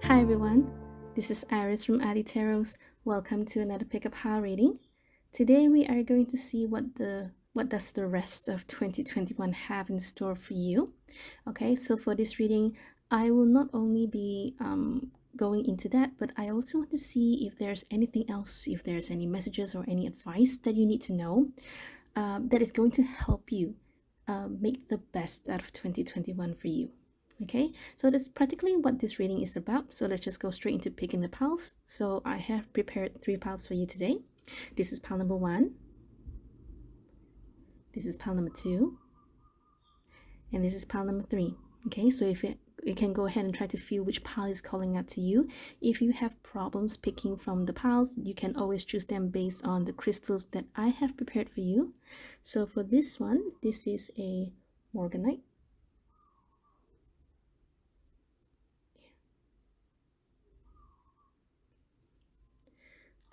Hi everyone, this is Iris from Adi Tarots. Welcome to another pickup hour reading. Today we are going to see what does the rest of 2021 have in store for you. Okay, so for this reading, I will not only be going into that, but I also want to see if there's anything else, if there's any messages or any advice that you need to know that is going to help you make the best out of 2021 for you. Okay, so that's practically what this reading is about. So let's just go straight into picking the piles. So I have prepared 3 piles for you today. This is pile number 1. This is pile number 2. And this is pile number 3. Okay, so if you can go ahead and try to feel which pile is calling out to you. If you have problems picking from the piles, you can always choose them based on the crystals that I have prepared for you. So for this one, this is a morganite.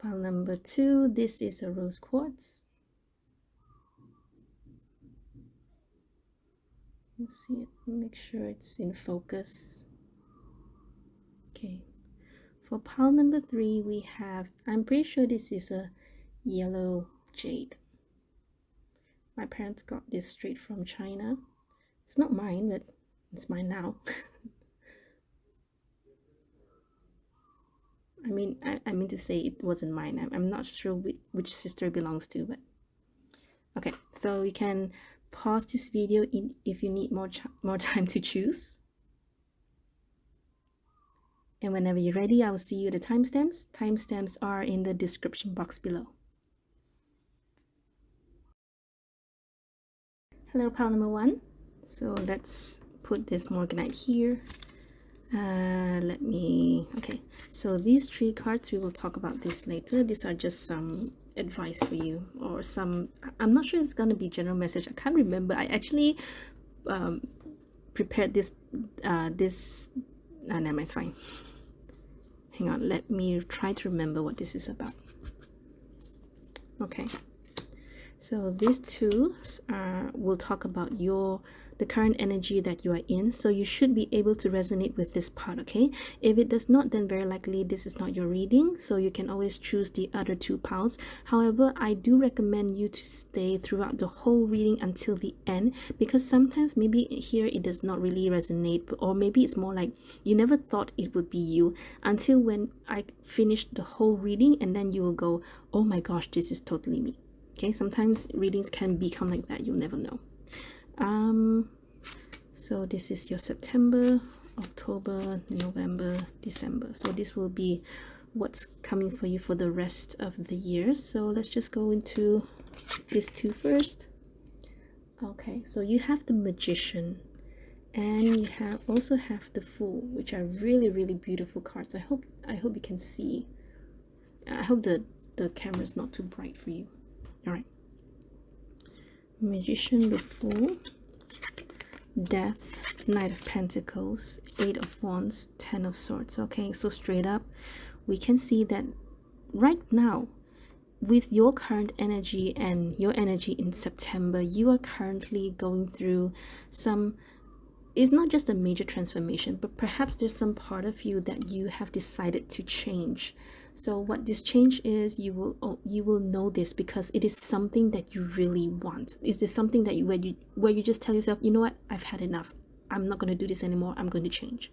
Pile number 2, this is a rose quartz. Let's see it, make sure it's in focus. Okay, for pile number 3, we have, I'm pretty sure this is a yellow jade. My parents got this straight from China. It's not mine, but it's mine now. I mean to say it wasn't mine. I'm not sure which sister it belongs to, but okay. So you can pause this video if you need more time to choose. And whenever you're ready, I will see you the timestamps. Timestamps are in the description box below. Hello, pile number 1. So let's put this morganite here. Okay, so these 3 cards, we will talk about this later. These are just some advice for you, or some, I'm not sure if it's gonna be general message. I can't remember. I actually prepared this never mind, it's fine. Hang on, let me try to remember what this is about. Okay, so these 2 will talk about the current energy that you are in, so you should be able to resonate with this part. Okay, if it does not, then very likely this is not your reading, so you can always choose the other 2 piles. However, I do recommend you to stay throughout the whole reading until the end, because sometimes maybe here it does not really resonate, or maybe it's more like you never thought it would be you until when I finished the whole reading, and then you will go, oh my gosh, this is totally me. Okay, sometimes readings can become like that, you'll never know. So this is your September, October, November, December. So this will be what's coming for you for the rest of the year. So let's just go into these 2 first. Okay, so you have the Magician, and you also have the Fool, which are really beautiful cards. I hope you can see. I hope the camera is not too bright for you. All right, Magician, the Fool, Death, Knight of Pentacles, 8 of Wands, 10 of Swords. Okay, so straight up we can see that right now, with your current energy and your energy in September, you are currently going through some, it's not just a major transformation, but perhaps there's some part of you that you have decided to change. So what this change is, you will know this because it is something that you really want. Is this something that where you just tell yourself, you know what, I've had enough, I'm not going to do this anymore, I'm going to change.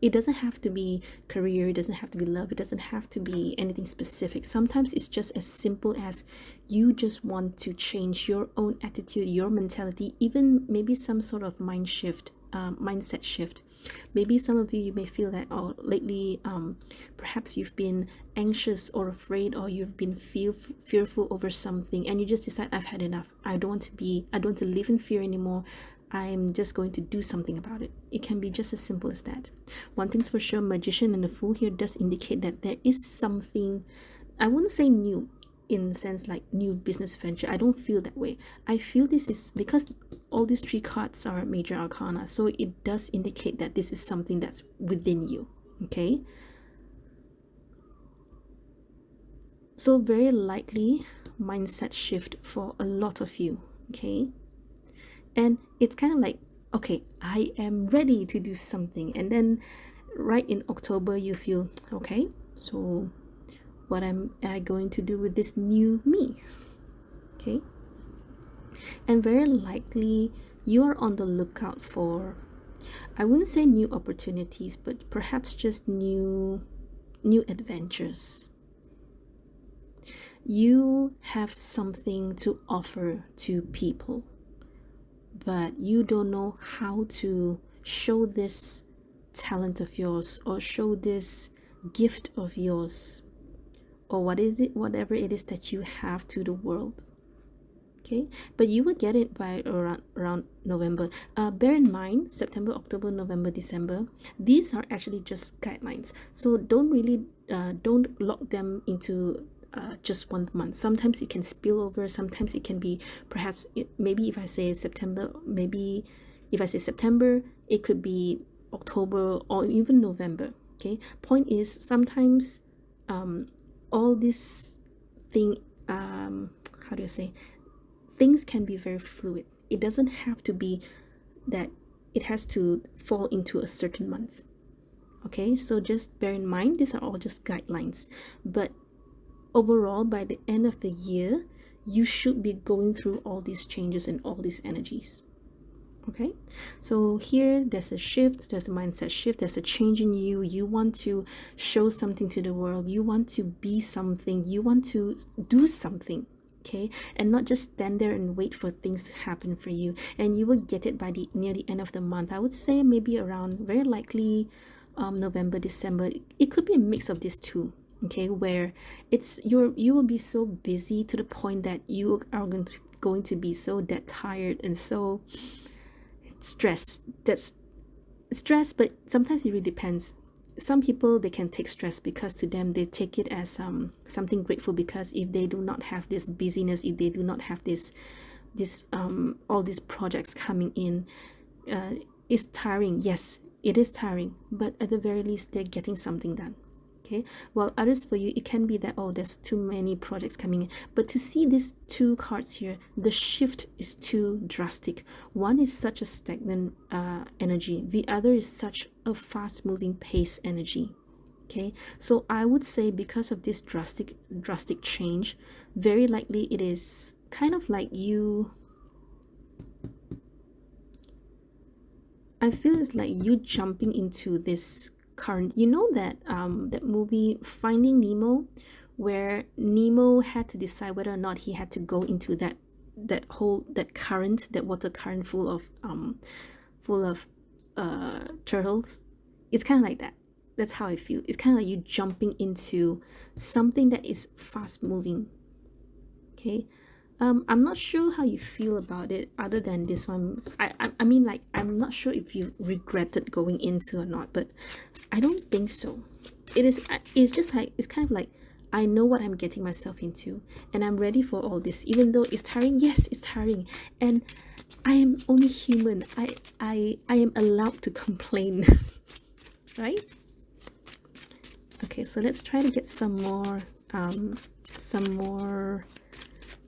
It doesn't have to be career, it doesn't have to be love, it doesn't have to be anything specific. Sometimes it's just as simple as you just want to change your own attitude, your mentality, even maybe some sort of mindset shift. Maybe some of you may feel that, oh, lately perhaps you've been anxious or afraid, or you've been fearful over something, and you just decide, I've had enough, I don't want to live in fear anymore, I'm just going to do something about it. It can be just as simple as that. One thing's for sure, Magician and the Fool here does indicate that there is something, I wouldn't say new in the sense like new business venture. I don't feel that way. I feel this is because all these 3 cards are major arcana, so it does indicate that this is something that's within you. Okay, so very likely mindset shift for a lot of you. Okay, and it's kind of like, okay, I am ready to do something, and then right in October you feel, okay, so what am I going to do with this new me? Okay, and very likely you are on the lookout for, I wouldn't say new opportunities, but perhaps just new adventures. You have something to offer to people, but you don't know how to show this talent of yours or show this gift of yours, or whatever it is that you have to the world. Okay, but you will get it by around November. Bear in mind, September, October, November, December, these are actually just guidelines, so don't lock them into just 1 month. Sometimes it can spill over, sometimes it can be, perhaps maybe if I say September, maybe if I say September, it could be October or even November. Okay, point is, sometimes all this thing, how do you say, things can be very fluid. It doesn't have to be that it has to fall into a certain month. Okay, so just bear in mind, these are all just guidelines, but overall by the end of the year you should be going through all these changes and all these energies. Okay, so here there's a shift, there's a mindset shift, there's a change in you. You want to show something to the world, you want to be something, you want to do something. Okay, and not just stand there and wait for things to happen for you. And you will get it by the near the end of the month. I would say maybe around, very likely, November, December. It could be a mix of these two. Okay, where you will be so busy to the point that you are going to be so dead tired and so stressed. That's stress, but sometimes it really depends. Some people, they can take stress because to them they take it as something grateful, because if they do not have this busyness, if they do not have this all these projects coming in, it's tiring. Yes, it is tiring, but at the very least they're getting something done. Okay, while others, for you, it can be that, oh, there's too many projects coming in. But to see these two cards here, the shift is too drastic. One is such a stagnant energy, the other is such a fast moving pace energy. Okay, so I would say, because of this drastic change, very likely it is kind of like you, I feel it's like you jumping into this current, you know, that that movie Finding Nemo, where Nemo had to decide whether or not he had to go into that current, that water current full of turtles. It's kind of like that. That's how I feel. It's kind of like you jumping into something that is fast moving. Okay, I'm not sure how you feel about it, other than this one. I mean, like, I'm not sure if you regretted going into or not, but I don't think so. It's just like, it's kind of like, I know what I'm getting myself into, and I'm ready for all this. Even though it's tiring, yes, it's tiring, and I am only human. I am allowed to complain. Right? Okay, so let's try to get some more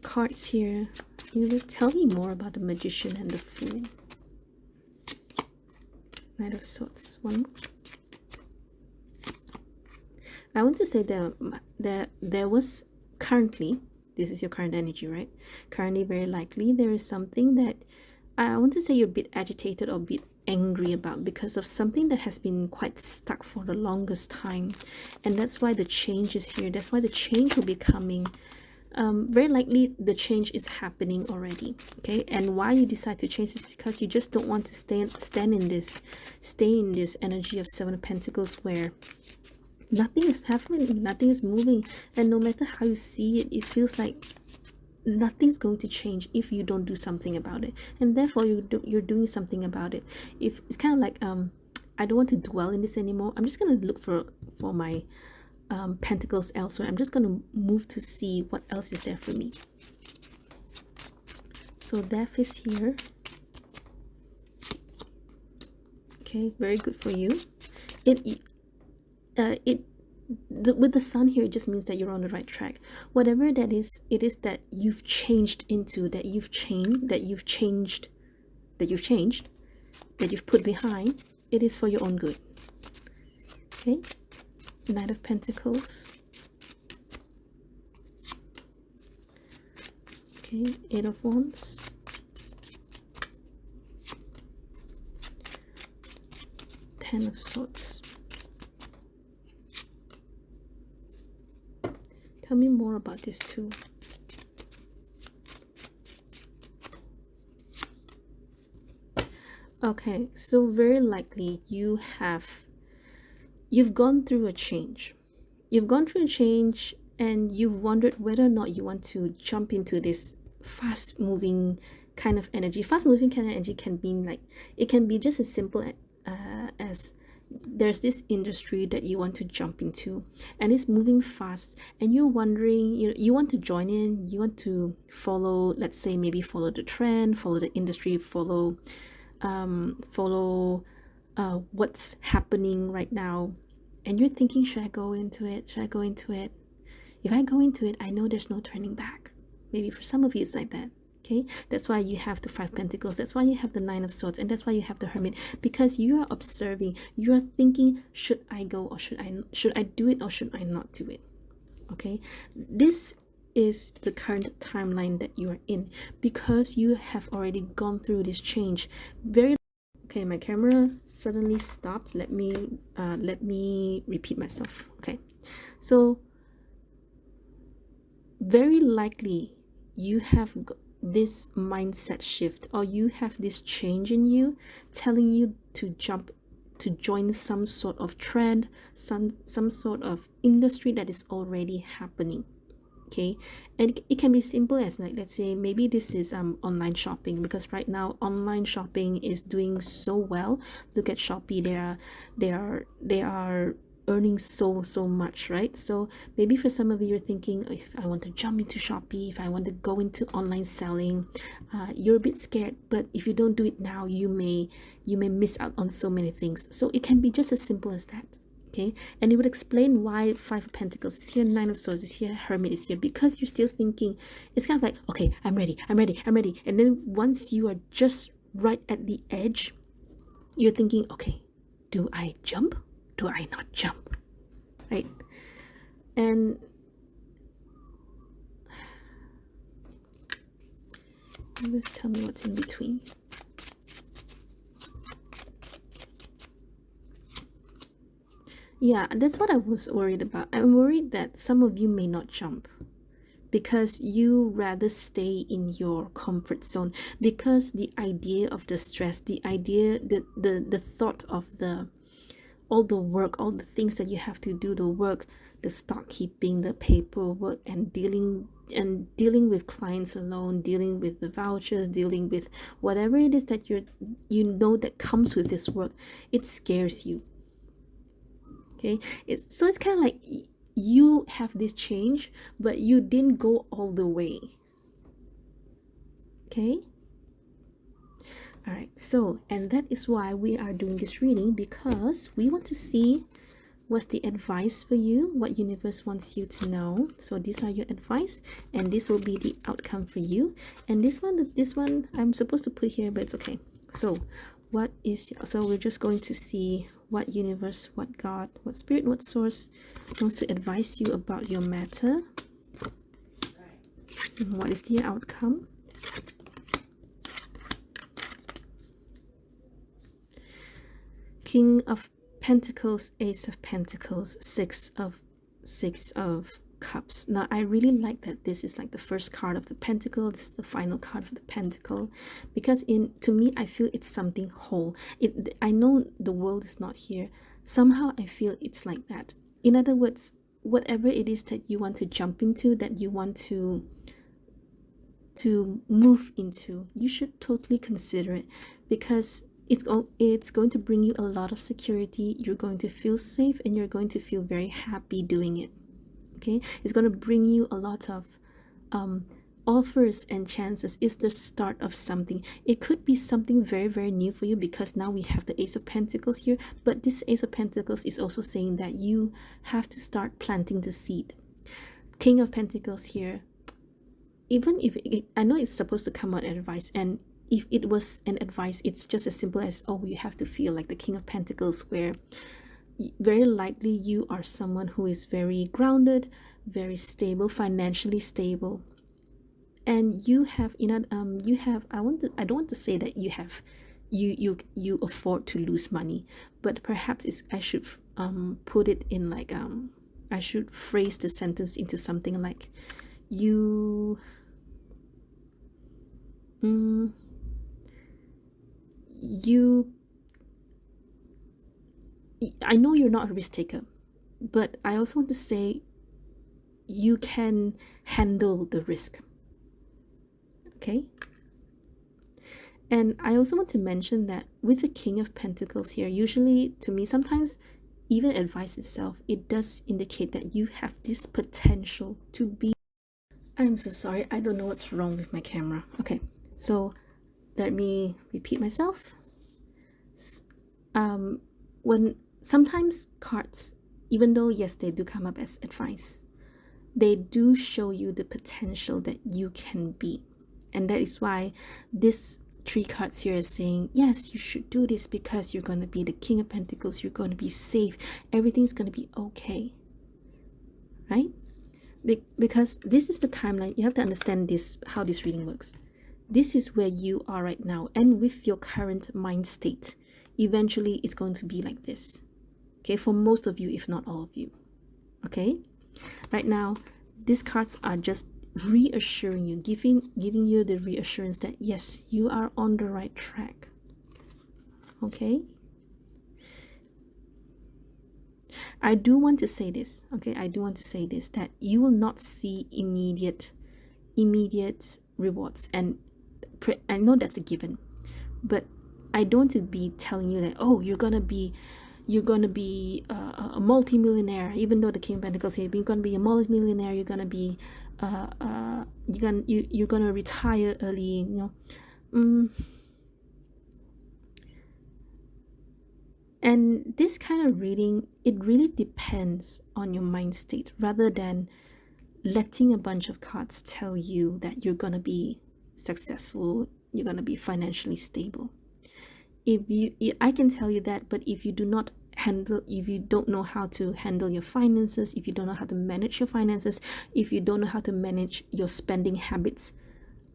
cards here. Just tell me more about the Magician and the Fool. Knight of Swords. One more. I want to say that there was currently, this is your current energy, right? Currently, very likely there is something that I want to say you're a bit agitated or a bit angry about, because of something that has been quite stuck for the longest time, and that's why the change is here. That's why the change will be coming. Very likely the change is happening already. Okay, and why you decide to change is because you just don't want to stay in this energy of Seven of Pentacles, where nothing is happening, nothing is moving, and no matter how you see it, it feels like nothing's going to change if you don't do something about it, and therefore you're doing something about it. If it's kind of like, I don't want to dwell in this anymore, I'm just gonna look for my pentacles elsewhere. I'm just going to move to see what else is there for me. So death is here. Okay, very good for you. With the sun here, it just means that you're on the right track. Whatever that is, it is that you've changed into, that you've put behind. It is for your own good. Okay, Knight of Pentacles. Okay, Eight of Wands. Ten of Swords. Tell me more about this too. Okay, so very likely you've gone through a change. You've gone through a change and you've wondered whether or not you want to jump into this fast moving kind of energy. Fast moving kind of energy can be like, it can be just as simple as there's this industry that you want to jump into and it's moving fast and you're wondering, you want to join in, you want to follow, let's say maybe follow the trend, follow the industry, follow what's happening right now, and you're thinking, should I go into it? Should I go into it? If I go into it, I know there's no turning back. Maybe for some of you it's like that. Okay, that's why you have the Five of Pentacles, that's why you have the Nine of Swords, and that's why you have the Hermit, because you are observing, you are thinking, should I go or should I do it or should I not do it? Okay, this is the current timeline that you are in because you have already gone through this change. Very okay, my camera suddenly stopped. Let me repeat myself. Okay, so very likely you have this mindset shift, or you have this change in you telling you to join some sort of trend, some sort of industry that is already happening. Okay, and it can be simple as, like, let's say maybe this is online shopping, because right now online shopping is doing so well. Look at Shopee, they are earning so much, right? So maybe for some of you, you're thinking, if I want to jump into Shopee, if I want to go into online selling, you're a bit scared, but if you don't do it now, you may miss out on so many things. So it can be just as simple as that. Okay, and it would explain why Five of Pentacles is here, Nine of Swords is here, Hermit is here, because you're still thinking, it's kind of like, okay, I'm ready, and then once you are just right at the edge, you're thinking, okay, do I jump? Do I not jump? Right? And just tell me what's in between. Yeah, that's what I was worried about. I'm worried that some of you may not jump because you rather stay in your comfort zone, because the idea of the stress, the idea, the thought of all the work, all the things that you have to do, the work, the stock keeping, the paperwork, and dealing with clients alone, dealing with the vouchers, dealing with whatever it is that you know that comes with this work, it scares you. Okay, so it's kind of like you have this change, but you didn't go all the way. Okay, all right, so, and that is why we are doing this reading, because we want to see what's the advice for you, what universe wants you to know. So these are your advice, and this will be the outcome for you. And this one I'm supposed to put here, but it's okay. So what is, so we're just going to see what universe, what God, what spirit, what source wants to advise you about your matter. And what is the outcome? King of Pentacles, Ace of Pentacles, Six of Cups. Now I really like that this is like the first card of the Pentacle, this is the final card of the Pentacle, because to me I feel it's something whole. I know the world is not here, somehow I feel it's like that. In other words, whatever it is that you want to jump into, that you want to move into, you should totally consider it, because it's going to bring you a lot of security. You're going to feel safe and you're going to feel very happy doing it. Okay, it's going to bring you a lot of offers and chances. It's the start of something. It could be something very new for you, because now we have the Ace of Pentacles here, but this Ace of Pentacles is also saying that you have to start planting the seed. King of Pentacles here, even if I know it's supposed to come out advice, and if it was an advice, it's just as simple as, oh, you have to feel like the King of Pentacles, where very likely you are someone who is very grounded, very stable, financially stable, and you have you have, I don't want to say that you have, you afford to lose money, but perhaps it's, I should put it in like I should phrase the sentence into something like you you I know you're not a risk taker, but I also want to say you can handle the risk. Okay? And I also want to mention that with the King of Pentacles here, usually to me, sometimes even advice itself, it does indicate that you have this potential to be. I'm so sorry, I don't know what's wrong with my camera. Okay, so let me repeat myself. When sometimes cards, even though yes, they do come up as advice, they do show you the potential that you can be. And that is why this 3 cards here is saying, yes, you should do this because you're going to be the King of Pentacles, you're going to be safe, everything's going to be okay. Right? Because this is the timeline. You have to understand this, how this reading works. This is where you are right now, and with your current mind state, eventually it's going to be like this. Okay, for most of you, if not all of you. Okay, right now these cards are just reassuring you, giving you the reassurance that yes, you are on the right track. Okay, I do want to say this. Okay, I do want to say this, that you will not see immediate rewards, and I know that's a given, but I don't want to be telling you that, oh, you're gonna be a multi-millionaire, even though the King of Pentacles here, you're gonna be a multi-millionaire, you're gonna be you're gonna retire early, you know. And this kind of reading, it really depends on your mind state, rather than letting a bunch of cards tell you that you're gonna be successful, you're gonna be financially stable. I can tell you that, but if you do not handle, if you don't know how to handle your finances, if you don't know how to manage your finances, if you don't know how to manage your spending habits,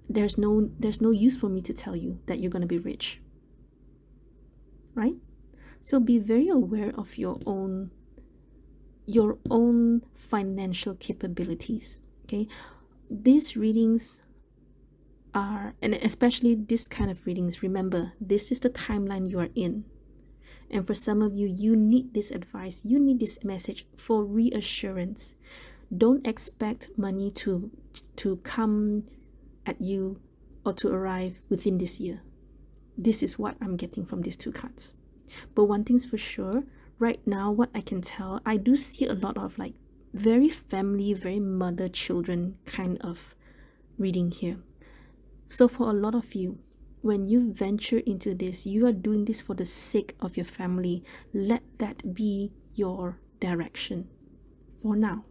there's no use for me to tell you that you're going to be rich. Right? So be very aware of your own financial capabilities. Okay? These readings are, and especially this kind of readings, remember, this is the timeline you are in. And for some of you, you need this advice, you need this message for reassurance. Don't expect money to come at you or to arrive within this year. This is what I'm getting from these 2 cards. But one thing's for sure, right now, what I can tell, I do see a lot of like very family, very mother-children kind of reading here. So for a lot of you, when you venture into this, you are doing this for the sake of your family. Let that be your direction for now.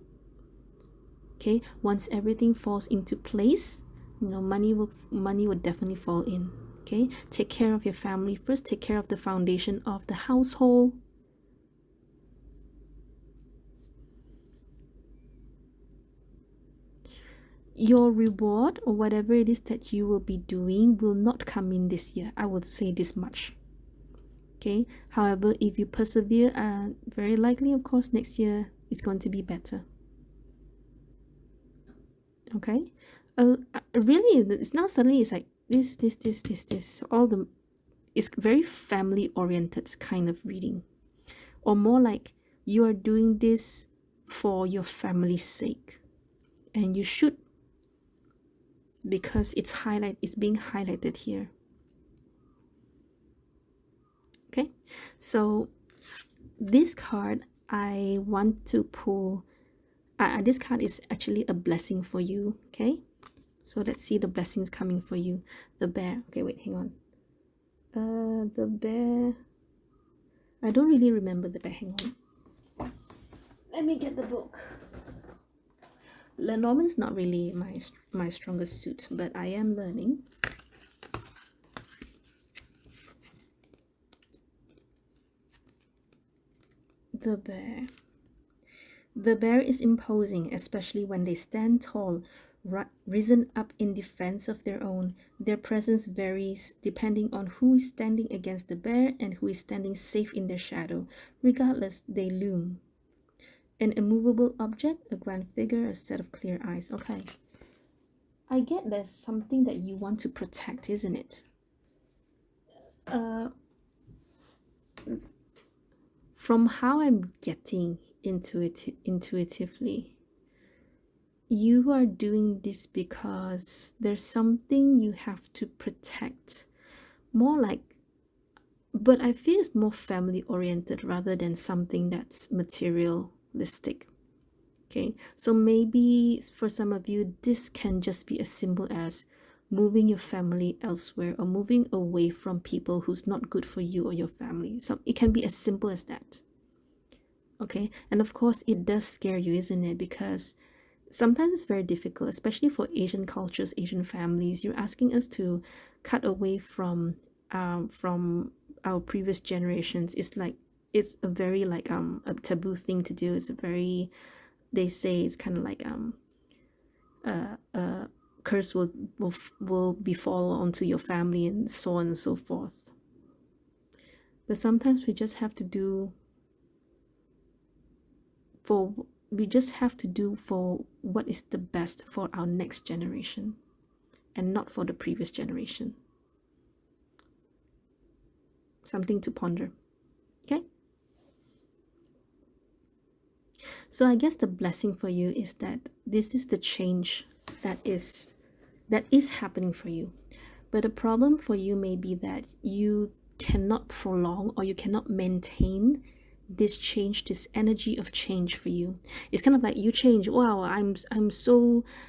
Okay, once everything falls into place, you know, money will definitely fall in. Okay, take care of your family first, take care of the foundation of the household. Your reward, or whatever it is that you will be doing, will not come in this year. I would say this much. Okay, however, if you persevere, very likely, of course, next year is going to be better. Okay, really, it's now suddenly it's like this, all the, it's very family oriented kind of reading, or more like you are doing this for your family's sake, and you should, because it's being highlighted here. Okay, so this card I want to pull, this card is actually a blessing for you. Okay, so let's see the blessings coming for you. The bear. Okay, wait, hang on. The bear, I don't really remember the bear. Hang on, let me get the book. Lenormand's not really my strongest suit, but I am learning. The bear. The bear is imposing, especially when they stand tall, risen up in defense of their own. Their presence varies depending on who is standing against the bear and who is standing safe in their shadow. Regardless, they loom. An immovable object, a grand figure, a set of clear eyes. Okay. I get there's something that you want to protect, isn't it? From how I'm getting intuitively, you are doing this because there's something you have to protect. More like, but I feel it's more family oriented rather than something that's materialistic. Okay, so maybe for some of you, this can just be as simple as moving your family elsewhere or moving away from people who's not good for you or your family. So it can be as simple as that. Okay, and of course, it does scare you, isn't it? Because sometimes it's very difficult, especially for Asian cultures, Asian families. You're asking us to cut away from our previous generations. It's like it's a very like a taboo thing to do. It's a very, they say it's kind of like curse will befall onto your family and so on and so forth. But sometimes we just have to do for what is the best for our next generation and not for the previous generation. Something to ponder. Okay, so I guess the blessing for you is that this is the change that is happening for you. But the problem for you may be that you cannot prolong or you cannot maintain this change, this energy of change for you. It's kind of like you change. Wow, I'm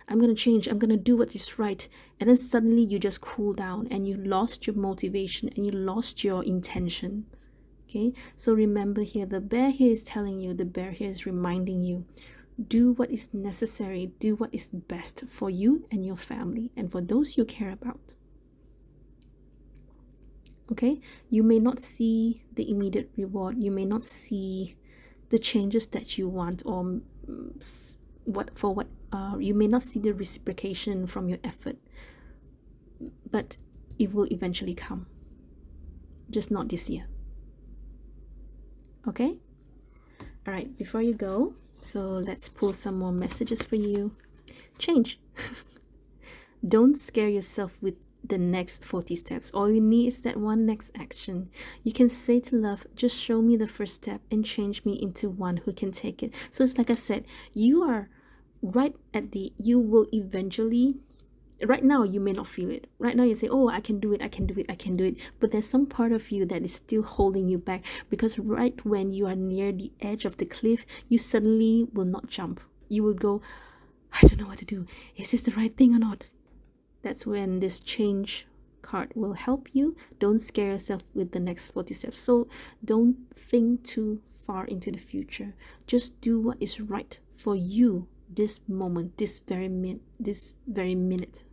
gonna change. I'm gonna do what is right, and then suddenly you just cool down and you lost your motivation and you lost your intention. Okay, so remember here, the bear here is telling you, the bear here is reminding you, do what is necessary, do what is best for you and your family and for those you care about. Okay, you may not see the immediate reward, you may not see the changes that you want, or you may not see the reciprocation from your effort, but it will eventually come, just not this year. Okay, all right, before you go, so let's pull some more messages for you. Change. Don't scare yourself with the next 40 steps. All you need is that one next action. You can say to love, just show me the first step and change me into one who can take it. So it's like I said, you are right at you will eventually, right now you may not feel it. Right now you say, oh, I can do it, I can do it, I can do it. But there's some part of you that is still holding you back, because right when you are near the edge of the cliff, you suddenly will not jump. You will go, I don't know what to do. Is this the right thing or not? That's when this change card will help you. Don't scare yourself with the next 40 steps. So don't think too far into the future. Just do what is right for you this moment, this very minute.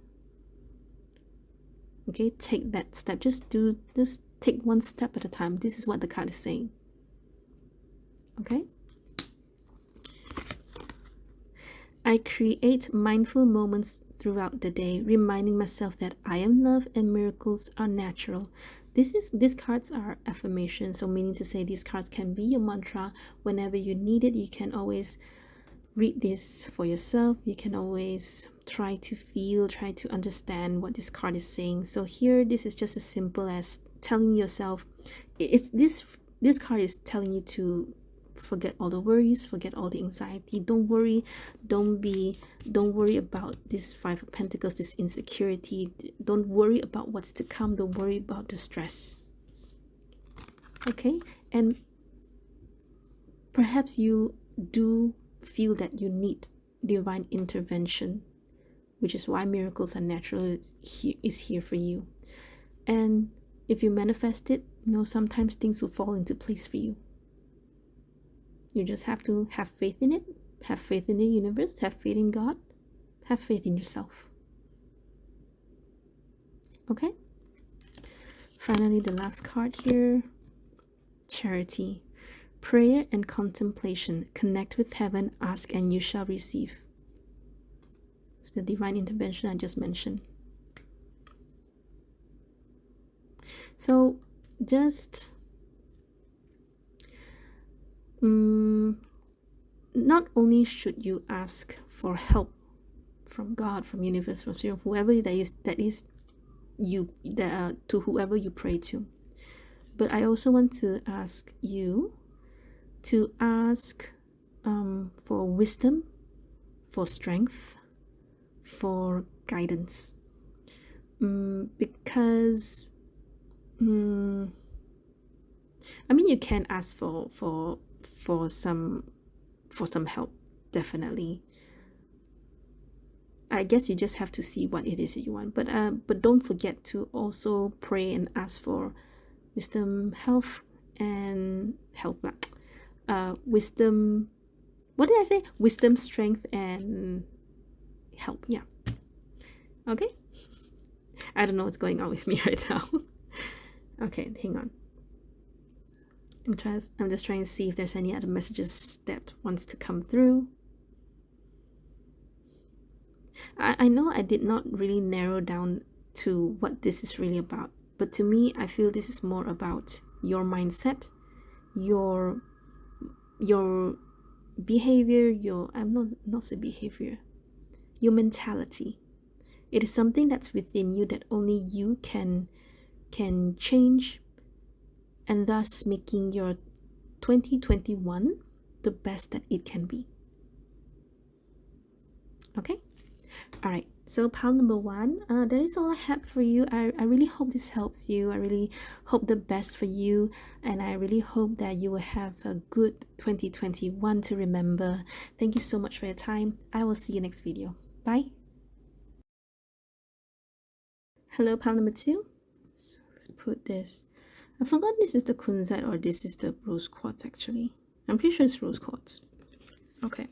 Okay, take that step. Just take one step at a time. This is what the card is saying. Okay. I create mindful moments throughout the day, reminding myself that I am love and miracles are natural. These cards are affirmations, so meaning to say these cards can be your mantra. Whenever you need it, you can always read this for yourself. You can always try to understand what this card is saying. So here, this is just as simple as telling yourself, this card is telling you to forget all the worries, forget all the anxiety. Don't worry about this Five of Pentacles, this insecurity. Don't worry about what's to come. Don't worry about the stress. Okay, and perhaps you do feel that you need divine intervention, which is why miracles are natural is here for you. And if you manifest it, sometimes things will fall into place for you. You just have to have faith in it, have faith in the universe, have faith in God, have faith in yourself. Okay? Finally, the last card here, charity. Prayer and contemplation. Connect with heaven. Ask and you shall receive. It's the divine intervention I just mentioned. So just not only should you ask for help from God, from universe, from spirit, whoever to whoever you pray to, but I also want to ask you to ask for wisdom, for strength, for guidance, because I mean, you can ask for some help, definitely. I guess you just have to see what it is that you want, but don't forget to also pray and ask for wisdom, wisdom. What did I say? Wisdom, strength, and help. Yeah. Okay. I don't know what's going on with me right now. Okay, hang on. I'm just trying to see if there's any other messages that wants to come through. I know I did not really narrow down to what this is really about, but to me, I feel this is more about your mindset, your behavior, your mentality. It is something that's within you that only you can change, and thus making your 2021 the best that it can be. Okay? All right. So pile number 1, that is all I have for you. I really hope this helps you. I really hope the best for you, and I really hope that you will have a good 2021 to remember. Thank you so much for your time. I will see you next video. Bye. Hello, pile number 2. So let's put this. I forgot this is the kunzite or this is the rose quartz actually. I'm pretty sure it's rose quartz. Okay.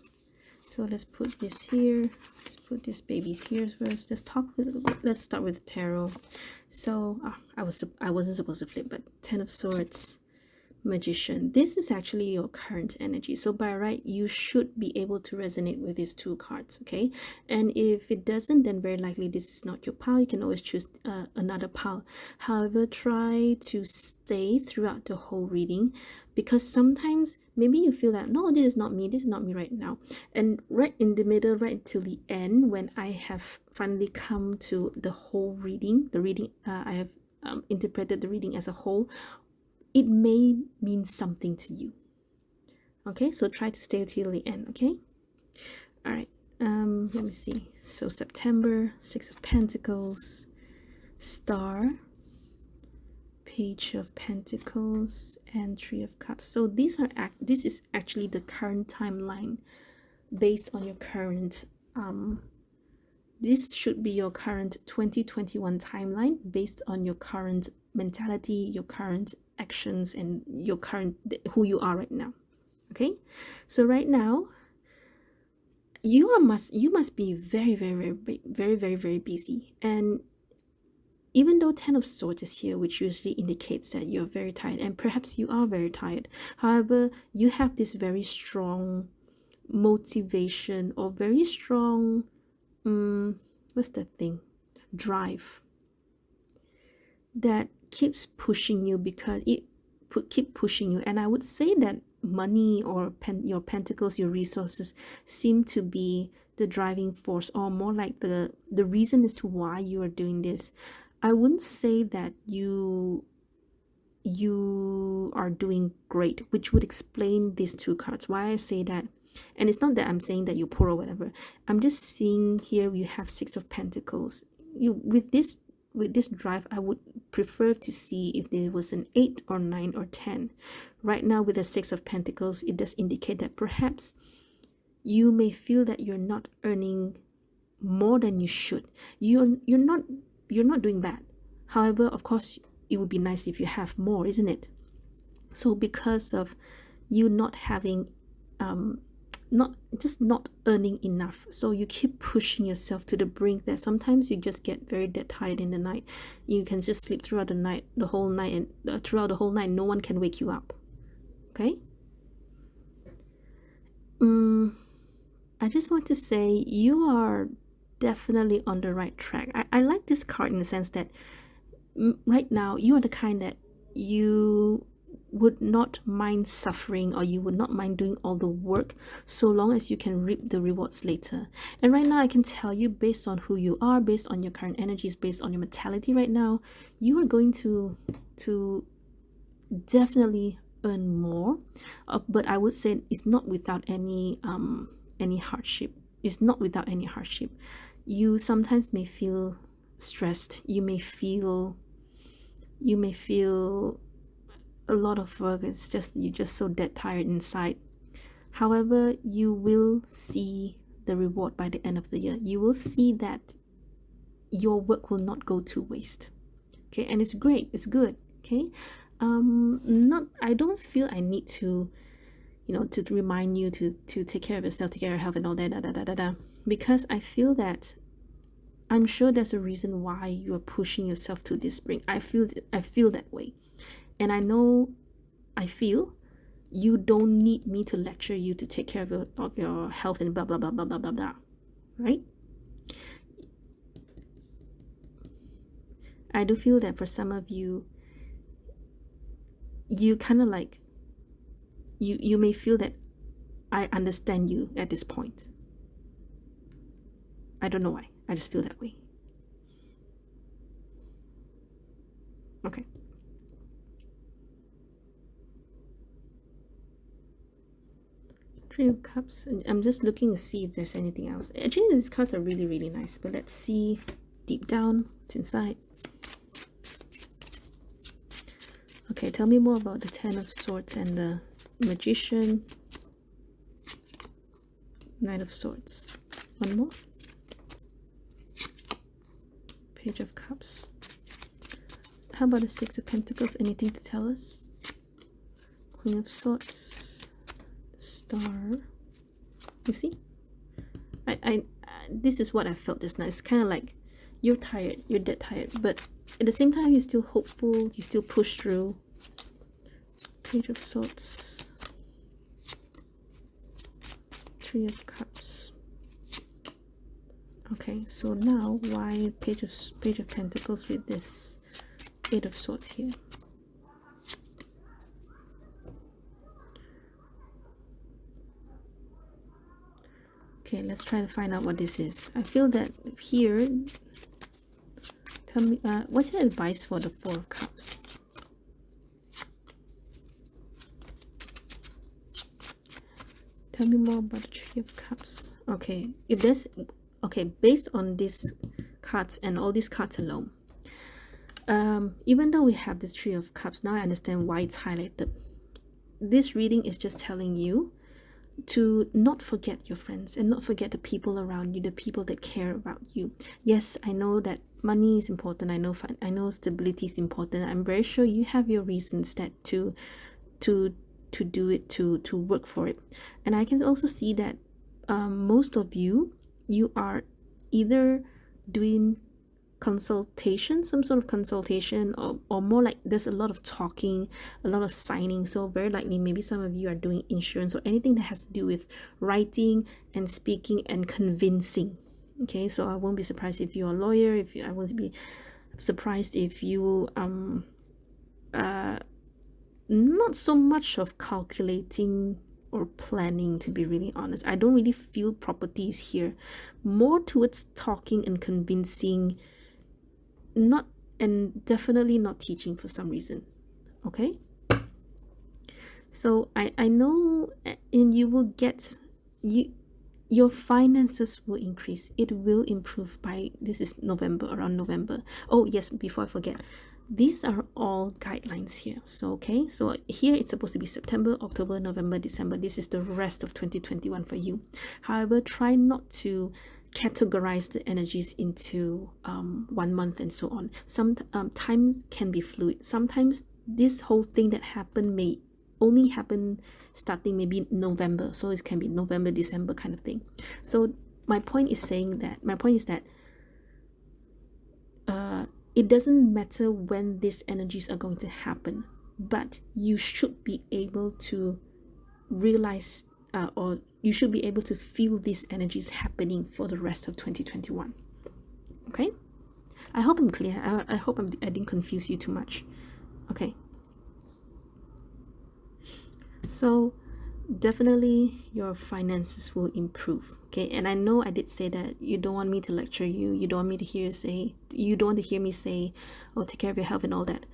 So let's put this here. Let's put these babies here first. Let's start with the tarot. So I wasn't supposed to flip, but 10 of Swords, Magician. This is actually your current energy. So by right, you should be able to resonate with these 2 cards, okay? And if it doesn't, then very likely this is not your pile. You can always choose another pile. However, try to stay throughout the whole reading, because sometimes maybe you feel that, no, this is not me right now. And right in the middle, right till the end, when I have finally come to the whole reading, I have interpreted the reading as a whole, it may mean something to you. Okay, so try to stay till the end, okay? All right, let me see. So September, 6 of Pentacles, Star, Page of Pentacles, and 3 of Cups. So this is actually the current timeline based on your current this should be your current 2021 timeline based on your current mentality, your current actions, and your current who you are right now. Okay, so right now you must be very busy, and even though 10 of Swords is here, which usually indicates that you're very tired, and perhaps you are very tired, however, you have this very strong motivation or very strong drive that keeps pushing you, because it keep pushing you. And I would say that money or your pentacles, your resources, seem to be the driving force, or more like the reason as to why you are doing this. I wouldn't say that you are doing great, which would explain these 2 cards, why I say that. And it's not that I'm saying that you're poor or whatever. I'm just seeing here you have 6 of Pentacles. With this drive, I would prefer to see if there was an 8 or 9 or 10. Right now with the 6 of Pentacles, it does indicate that perhaps you may feel that you're not earning more than you should. You're not doing bad. However, of course, it would be nice if you have more, isn't it? So because of you not having not earning enough, so you keep pushing yourself to the brink that sometimes you just get very dead tired in the night. You can just sleep throughout the whole night, and throughout the whole night no one can wake you up. Okay, I just want to say you are definitely on the right track. I like this card in the sense that right now you are the kind that you would not mind suffering, or you would not mind doing all the work so long as you can reap the rewards later. And right now I can tell you, based on who you are, based on your current energies, based on your mentality right now, you are going to definitely earn more. But I would say it's not without any hardship. It's not without any hardship. You sometimes may feel stressed. You may feel a lot of work. It's just you're just so dead tired inside. However, you will see the reward by the end of the year. You will see that your work will not go to waste. Okay, and it's great. It's good. Okay, not. I don't feel I need to, to remind you to take care of yourself, take care of your health, and all that, because I feel that I'm sure there's a reason why you're pushing yourself to this brink. I feel that way. And I feel you don't need me to lecture you to take care of your health and blah, blah, blah, blah, blah, blah, blah. Right? I do feel that for some of you, you kind of like, you may feel that I understand you at this point. I don't know why. I just feel that way. Okay. Three of Cups. And I'm just looking to see if there's anything else. Actually, these cards are really, really nice. But let's see deep down what's inside. Okay, tell me more about the Ten of Swords and the Magician. Knight of Swords. One more. Page of Cups. How about the Six of Pentacles? Anything to tell us? Queen of Swords. Star. You see? This is what I felt just now. It's kind of like you're tired. You're dead tired. But at the same time, you're still hopeful. You still push through. Page of Swords. Three of Cups. Okay, so now why Page of Pentacles with this Eight of Swords here? Okay, let's try to find out what this is. I feel that here, tell me, what's your advice for the Four of Cups? Tell me more about the Three of Cups. Okay, if there's, okay, based on these cards and all these cards alone, even though we have this Three of Cups, now I understand why it's highlighted. This reading is just telling you to not forget your friends and not forget the people around you, the people that care about you. Yes, I know that money is important. I know stability is important. I'm very sure you have your reasons that to do it, to work for it. And I can also see that most of you are either doing consultation, some sort of consultation, or more like there's a lot of talking, a lot of signing. So very likely maybe some of you are doing insurance or anything that has to do with writing and speaking and convincing. Okay, so I won't be surprised if you're a lawyer. I won't be surprised if you not so much of calculating or planning, to be really honest. I don't really feel properties here, more towards talking and convincing, not, and definitely not teaching for some reason. Okay, so I know, and you will get, your finances will increase. It will improve by, this is November, around November. Oh yes, before I forget, these are all guidelines here. So okay, so here it's supposed to be September, October, November, December. This is the rest of 2021 for you. However, try not to categorize the energies into 1 month and so on. Some times can be fluid. Sometimes this whole thing that happened may only happen starting maybe November, so it can be November, December kind of thing. So my point is that it doesn't matter when these energies are going to happen, but you should be able to realize or you should be able to feel these energies happening for the rest of 2021. Okay, I hope I'm clear. I hope I didn't confuse you too much. Okay, so definitely your finances will improve. Okay, and I know I did say that you don't want me to lecture you, you don't want me to hear you don't want to hear me say, oh, take care of your health and all that.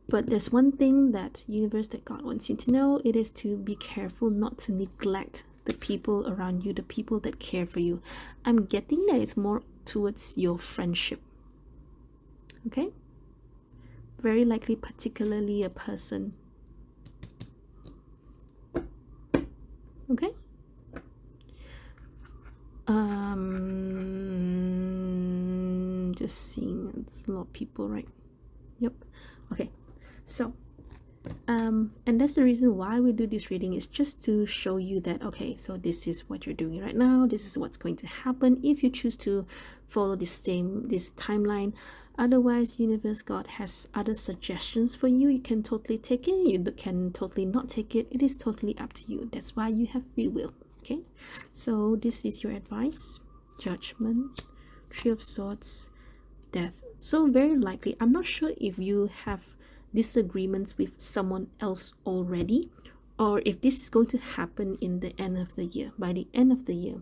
But there's one thing that universe, that God wants you to know. It is to be careful not to neglect the people around you, the people that care for you. I'm getting that it's more towards your friendship. Okay, very likely particularly a person. Okay, just seeing, there's a lot of people, right? Yep. Okay, so and that's the reason why we do this reading, is just to show you that, okay, so this is what you're doing right now, this is what's going to happen if you choose to follow this timeline. Otherwise, universe, God has other suggestions for you. You can totally take it, you can totally not take it. It is totally up to you. That's why you have free will. Okay, so this is your advice. Judgment, Three of Swords, Death. So very likely, I'm not sure if you have disagreements with someone else already, or if this is going to happen in the end of the year, by the end of the year.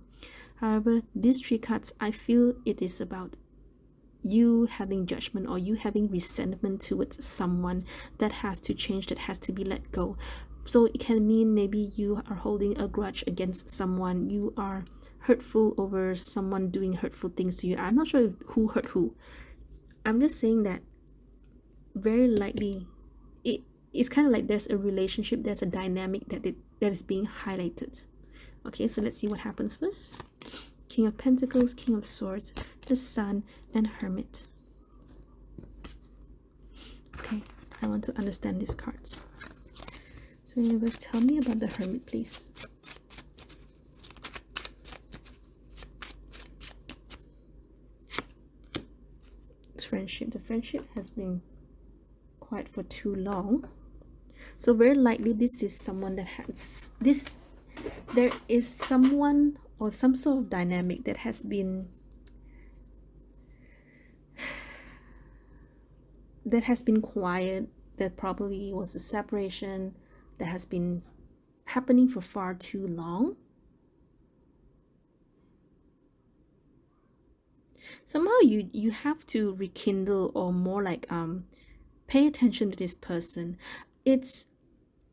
However, these three cards, I feel it is about you having judgment, or you having resentment towards someone that has to change, that has to be let go. So it can mean maybe you are holding a grudge against someone, you are hurtful over someone doing hurtful things to you. I'm not sure who hurt who. I'm just saying that very likely it's kind of like there's a relationship, there's a dynamic that is being highlighted. Okay, so let's see what happens first. King of Pentacles, King of Swords, the Sun, and Hermit. Okay, I want to understand these cards. So universe, tell me about the Hermit, please. It's friendship. The friendship has been quiet for too long. So very likely this is someone that has this, there is someone or some sort of dynamic that has been quiet, that probably was a separation that has been happening for far too long. Somehow you have to rekindle, or more like pay attention to this person.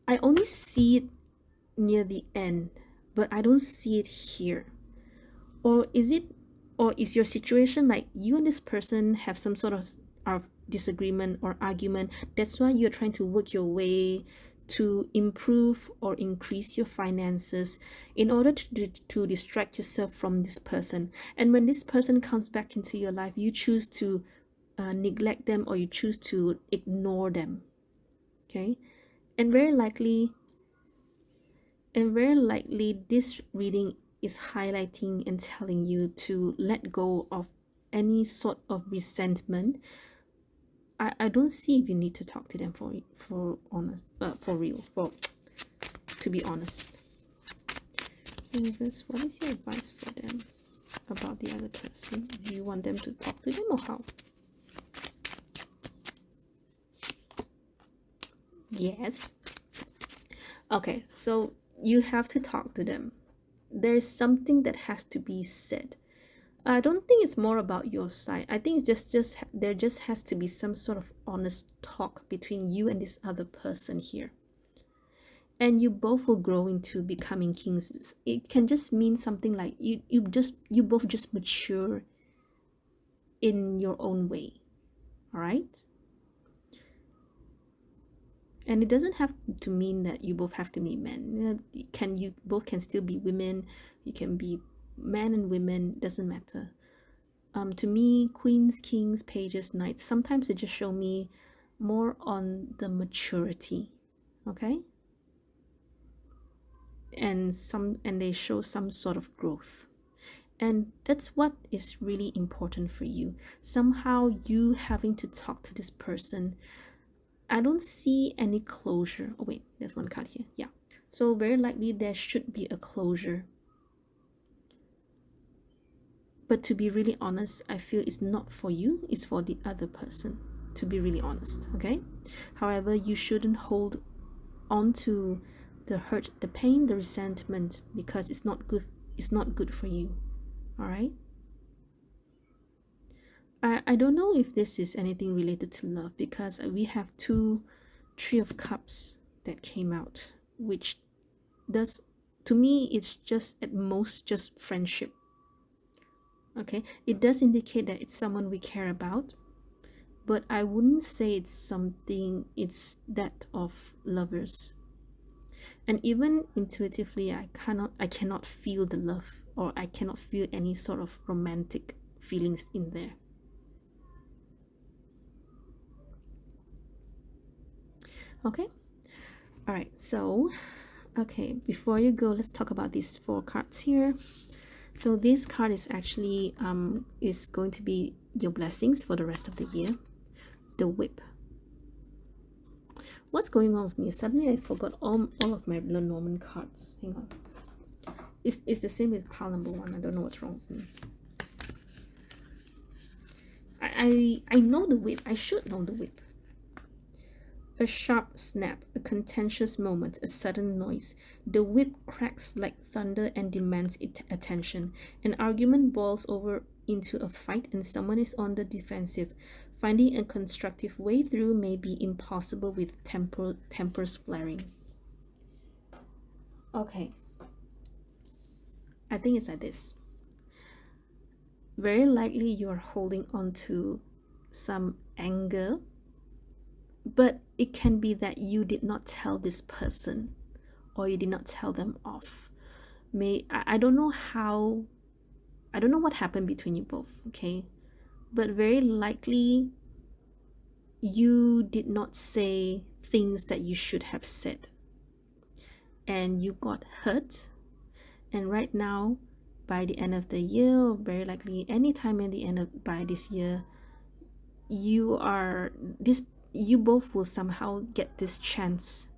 I only see it near the end, but I don't see it here. Or is your situation like you and this person have some sort of disagreement or argument? That's why you're trying to work your way to improve or increase your finances in order to distract yourself from this person. And when this person comes back into your life, you choose to neglect them, or you choose to ignore them. Okay, and very likely this reading is highlighting and telling you to let go of any sort of resentment. I don't see if you need to talk to them for real, to be honest. Universe, what is your advice for them about the other person? Do you want them to talk to them, or how? Yes. Okay, so you have to talk to them. There's something that has to be said. I don't think it's more about your side. I think it's just there just has to be some sort of honest talk between you and this other person here. And you both will grow into becoming kings. It can just mean something like you both just mature in your own way. All right? And it doesn't have to mean that you both have to be men. You both can still be women. You can be men and women. Doesn't matter. To me, queens, kings, pages, knights, sometimes they just show me more on the maturity. Okay? And they show some sort of growth. And that's what is really important for you. Somehow you having to talk to this person. I don't see any closure. Oh wait, there's one card here. Yeah. So very likely there should be a closure. But to be really honest, I feel it's not for you, it's for the other person, to be really honest, okay? However, you shouldn't hold on to the hurt, the pain, the resentment, because it's not good for you. All right? I don't know if this is anything related to love, because we have two Three of Cups that came out, which does, to me, it's just at most just friendship. Okay, it does indicate that it's someone we care about, but I wouldn't say it's that of lovers. And even intuitively, I cannot feel the love, or I cannot feel any sort of romantic feelings in there. Okay, all right, so okay, before you go, let's talk about these four cards here. So this card is actually is going to be your blessings for the rest of the year. The Whip. What's going on with me? Suddenly I forgot all of my Lenormand cards. Hang on. It's the same with pile number 1. I don't know what's wrong with me. I know the Whip. I should know the Whip. A sharp snap, a contentious moment, a sudden noise. The whip cracks like thunder and demands attention. An argument boils over into a fight and someone is on the defensive. Finding a constructive way through may be impossible with tempers flaring. Okay. I think it's like this. Very likely you're holding on to some anger, but it can be that you did not tell this person, or you did not tell them off. I don't know what happened between you both, okay? But very likely you did not say things that you should have said, and you got hurt. And right now, by the end of the year, or very likely anytime in the end of by this year, you both will somehow get this chance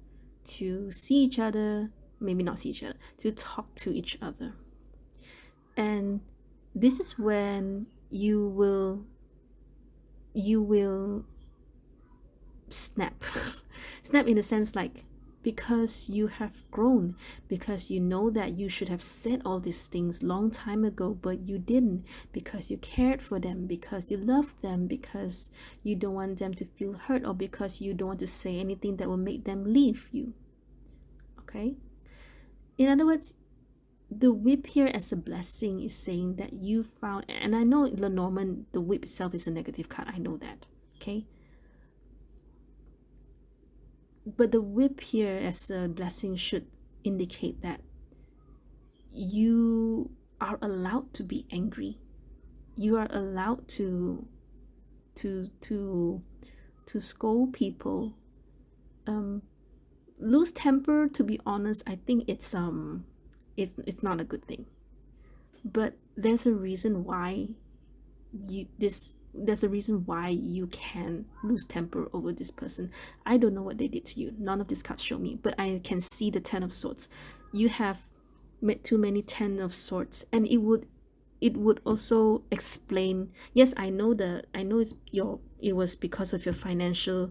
to see each other, maybe not see each other, to talk to each other. And this is when you will snap. Snap in the sense like, because you have grown, because you know that you should have said all these things long time ago, but you didn't, because you cared for them, because you love them, because you don't want them to feel hurt, or because you don't want to say anything that will make them leave you. Okay? In other words, the whip here as a blessing is saying that you found, and I know Lenormand, the whip itself is a negative card, I know that, okay? But the whip here as a blessing should indicate that you are allowed to be angry. You are allowed to scold people. Lose temper, to be honest, I think it's not a good thing. But there's a reason why there's a reason why you can lose temper over this person. I don't know what they did to you. None of these cards show me, but I can see the Ten of Swords. You have met too many Ten of Swords, and it would also explain. Yes, I know it was because of your financial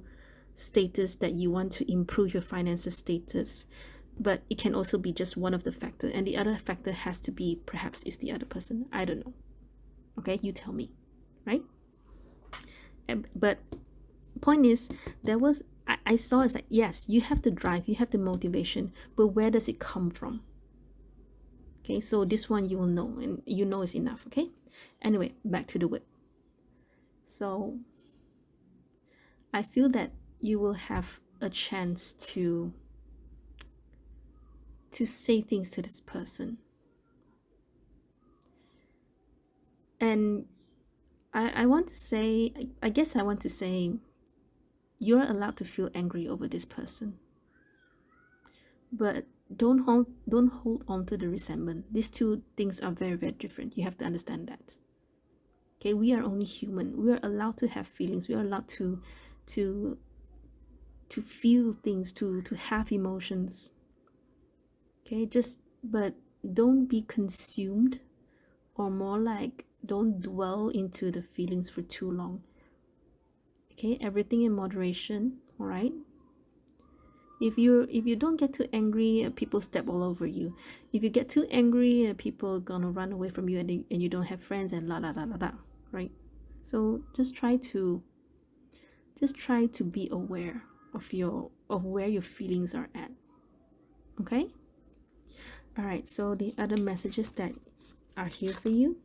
status that you want to improve your financial status, but it can also be just one of the factors, and the other factor has to be perhaps is the other person. I don't know. Okay, you tell me, right? But point is, I saw it's like, yes, you have the drive, you have the motivation, but where does it come from? Okay, so this one you will know, and you know is enough. Okay, anyway, back to the whip. So I feel that you will have a chance to say things to this person, and I want to say, I guess I want to say, you're allowed to feel angry over this person, but don't hold on to the resentment. These two things are very, very different. You have to understand that. Okay, we are only human. We are allowed to have feelings. We are allowed to feel things, to have emotions. Okay, but don't be consumed, or more like don't dwell into the feelings for too long. Okay, everything in moderation. All right. If you don't get too angry, people step all over you. If you get too angry, people are gonna run away from you, and you don't have friends, and la la la la la, right? So just try to be aware of where your feelings are at. Okay. All right, so the other messages that are here for you.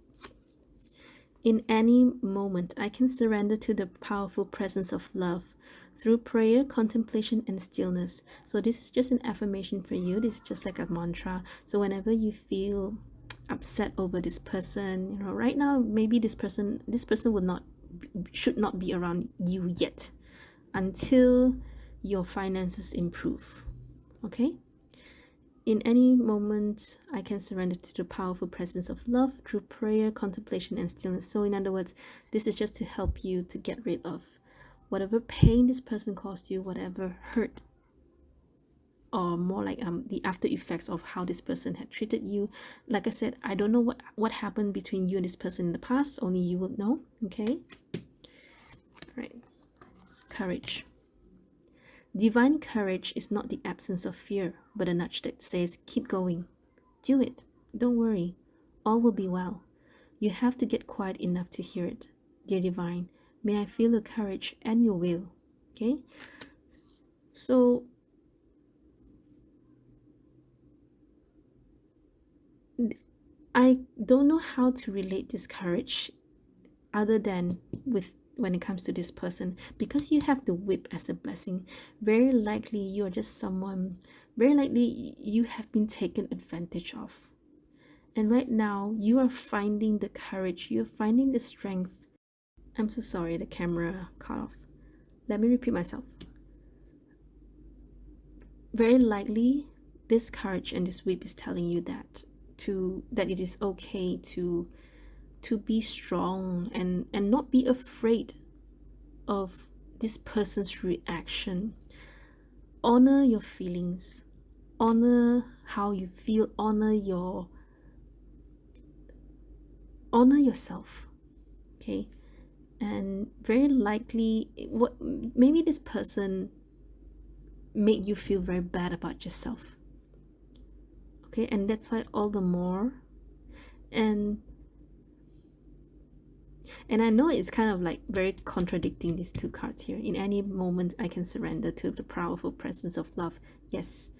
In any moment, I can surrender to the powerful presence of love through prayer, contemplation, and stillness. So this is just an affirmation for you. This is just like a mantra. So whenever you feel upset over this person, right now, maybe this person should not be around you yet, until your finances improve. Okay. In any moment, I can surrender to the powerful presence of love through prayer, contemplation, and stillness. So, in other words, this is just to help you to get rid of whatever pain this person caused you, whatever hurt, or more like the after effects of how this person had treated you. Like I said, I don't know what happened between you and this person in the past. Only you will know. Okay. Right. Courage. Divine courage is not the absence of fear, but a nudge that says, keep going. Do it. Don't worry. All will be well. You have to get quiet enough to hear it. Dear Divine, may I feel your courage and your will. Okay? So, I don't know how to relate this courage other than with when it comes to this person, because you have the whip as a blessing. Very likely you are just someone, very likely you have been taken advantage of, and right now you are finding the courage, you're finding the strength. I'm so sorry, the camera cut off. Let me repeat myself. Very likely this courage and this whip is telling you that it is okay to be strong and not be afraid of this person's reaction. Honor your feelings, honor how you feel, honor yourself. Okay. And very likely maybe this person made you feel very bad about yourself. Okay, and that's why all the more, and I know it's kind of like very contradicting, these two cards here. In any moment, I can surrender to the powerful presence of love. Yes,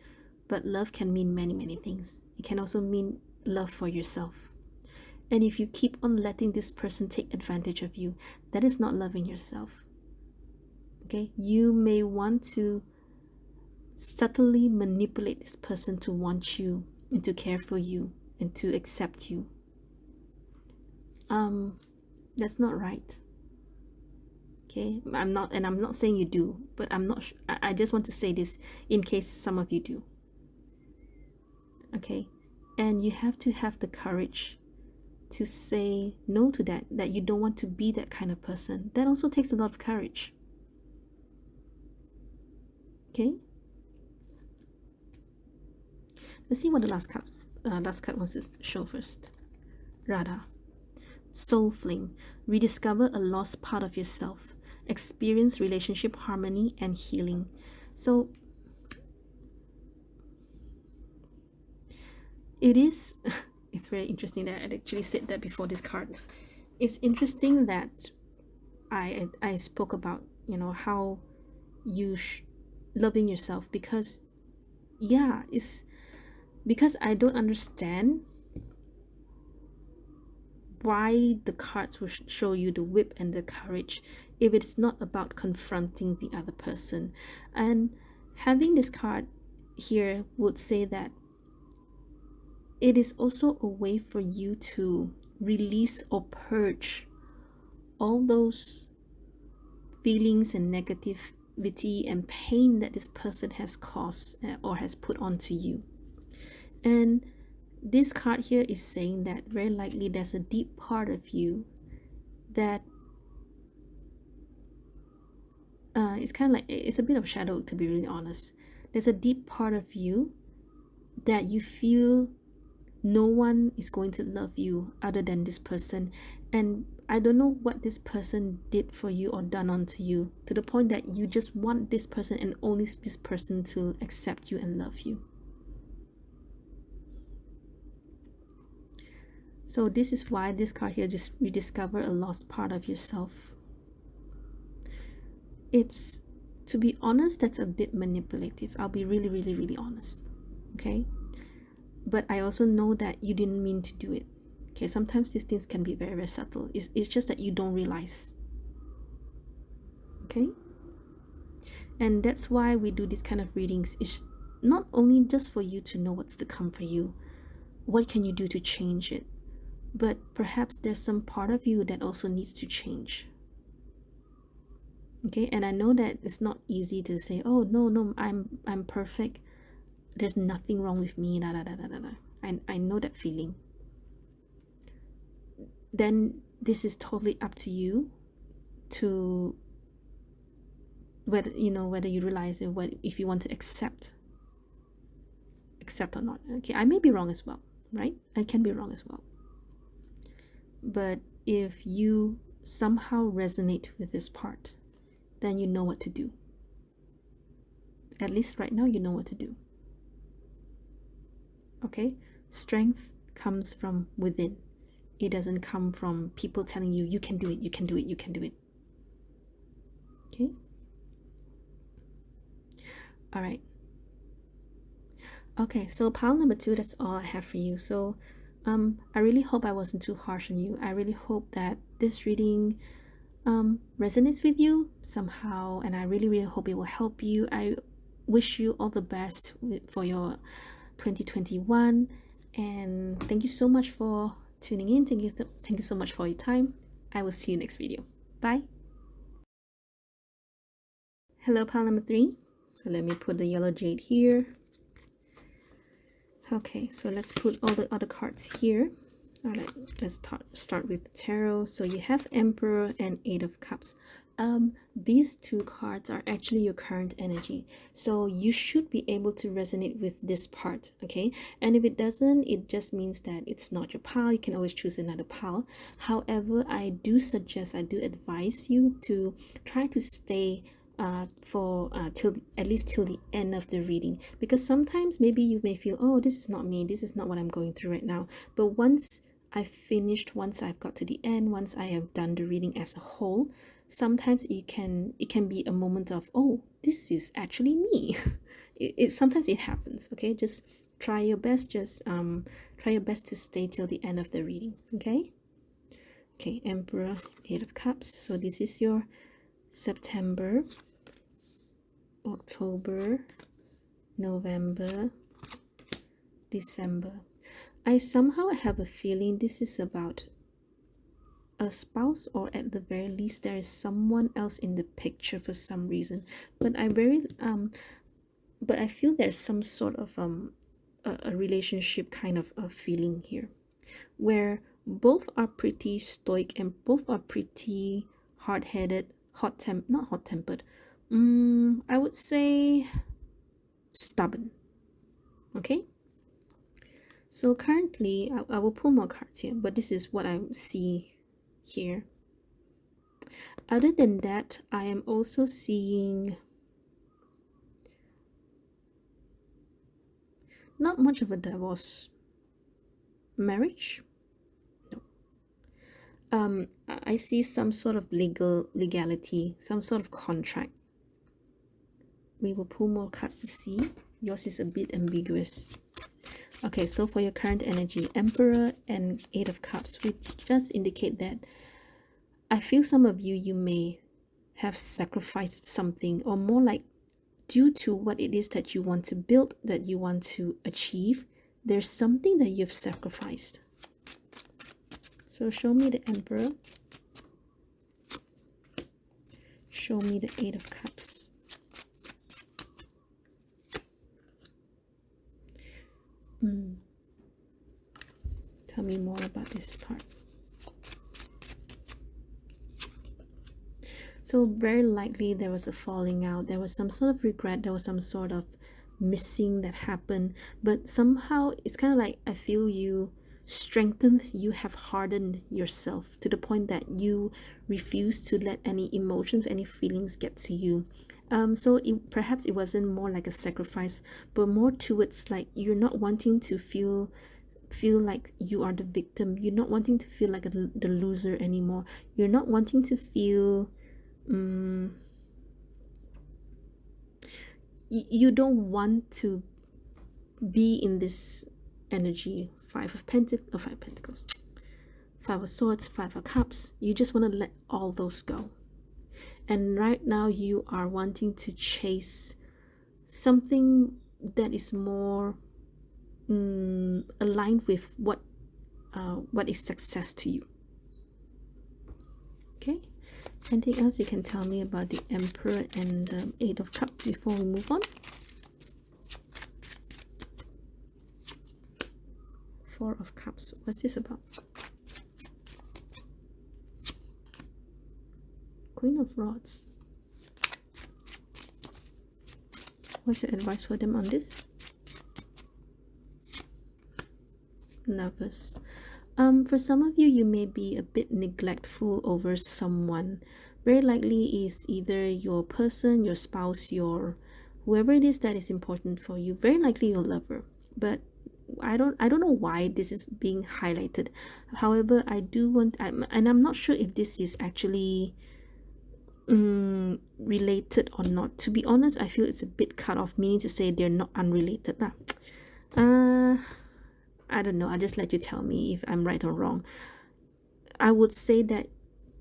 but love can mean many, many things. It can also mean love for yourself. And if you keep on letting this person take advantage of you, that is not loving yourself. Okay, you may want to subtly manipulate this person to want you and to care for you and to accept you. That's not right. Okay, I'm not saying you do, but I'm not I just want to say this in case some of you do. Okay, and you have to have the courage to say no to that you don't want to be that kind of person. That also takes a lot of courage. Okay, let's see what the last card wants to show first. Radha. Soul flame. Rediscover a lost part of yourself. Experience relationship harmony and healing. So it is it's very interesting that I actually said that before this card. It's interesting that I spoke about, how you loving yourself, because it's because I don't understand why the cards will show you the whip and the courage if it's not about confronting the other person. And having this card here would say that it is also a way for you to release or purge all those feelings and negativity and pain that this person has caused or has put onto you. And this card here is saying that very likely there's a deep part of you that it's kind of like, it's a bit of shadow, to be really honest. There's a deep part of you that you feel no one is going to love you other than this person, and I don't know what this person did for you or done onto you, to the point that you just want this person and only this person to accept you and love you. So this is why this card here, just rediscover a lost part of yourself. It's, to be honest, that's a bit manipulative. I'll be really honest, okay? But I also know that you didn't mean to do it. Okay, sometimes these things can be very subtle. It's just that you don't realize. Okay? And that's why we do these kind of readings. It's not only just for you to know what's to come for you, what can you do to change it, but perhaps there's some part of you that also needs to change. Okay, and I know that it's not easy to say, oh no, I'm perfect, there's nothing wrong with me, I know that feeling. Then this is totally up to you to whether you realize it, if you want to accept or not. Okay, I may be wrong as well, right? I can be wrong as well. But if you somehow resonate with this part, then you know what to do. At least right now you know what to do. Okay? Strength comes from within. It doesn't come from people telling you, you can do it, you can do it, you can do it. Okay? All right. Okay, so pile number 2, that's all I have for you. So I really hope I wasn't too harsh on you. I really hope that this reading resonates with you somehow, and I really hope it will help you. I wish you all the best for your 2021, and thank you so much for tuning in. Thank you so much for your time. I will see you next video. Bye. Hello, pile number 3. So let me put the yellow jade here. Okay, so let's put all the other cards here. All right, let's start with the tarot. So you have Emperor and 8 of Cups. These 2 cards are actually your current energy, so you should be able to resonate with this part. Okay, and if it doesn't, it just means that it's not your pile. You can always choose another pile. However, I do advise you to try to stay till at least till the end of the reading, because sometimes maybe you may feel, oh, this is not me, this is not what I'm going through right now. But once I've got to the end, once I have done the reading as a whole, sometimes it can be a moment of, oh, this is actually me. Sometimes it happens. Okay, just try your best. Try your best to stay till the end of the reading. Okay, Emperor, 8 of Cups. So this is your September, October, November, December. I somehow have a feeling this is about a spouse, or at the very least there is someone else in the picture for some reason. But I feel there's some sort of a relationship kind of a feeling here, where both are pretty stoic and both are pretty hard-headed, not hot-tempered. I would say stubborn. Okay, so currently I will pull more cards here, but this is what I see here. Other than that, I am also seeing not much of a divorce. Marriage? No. I see some sort of legality, some sort of contract. We will pull more cards to see. Yours is a bit ambiguous. Okay, so for your current energy, Emperor and 8 of Cups, which just indicate that I feel some of you may have sacrificed something, or more like, due to what it is that you want to build, that you want to achieve, there's something that you've sacrificed. So show me the Emperor. Show me the 8 of Cups. Tell me more about this part. So very likely there was a falling out, there was some sort of regret, there was some sort of missing that happened, but somehow it's kind of like I feel you strengthened, you have hardened yourself to the point that you refuse to let any emotions, any feelings get to you. So perhaps it wasn't more like a sacrifice, but more towards like you're not wanting to feel like you are the victim. You're not wanting to feel like the loser anymore. You're not wanting to feel you don't want to be in this energy. Five Pentacles, Five of Swords, Five of Cups. You just want to let all those go. And right now you are wanting to chase something that is more aligned with what is success to you. Okay, anything else you can tell me about the Emperor and the Eight of Cups before we move on? Four of Cups, what's this about? Queen of Rods, what's your advice for them on this? Nervous. For some of you, you may be a bit neglectful over someone. Very likely is either your person, your spouse, your whoever it is that is important for you. Very likely your lover. But I don't know why this is being highlighted. However, I do want, and I'm not sure if this is actually related or not. To be honest, I feel it's a bit cut off, meaning to say they're not unrelated. I don't know. I'll just let you tell me if I'm right or wrong. I would say that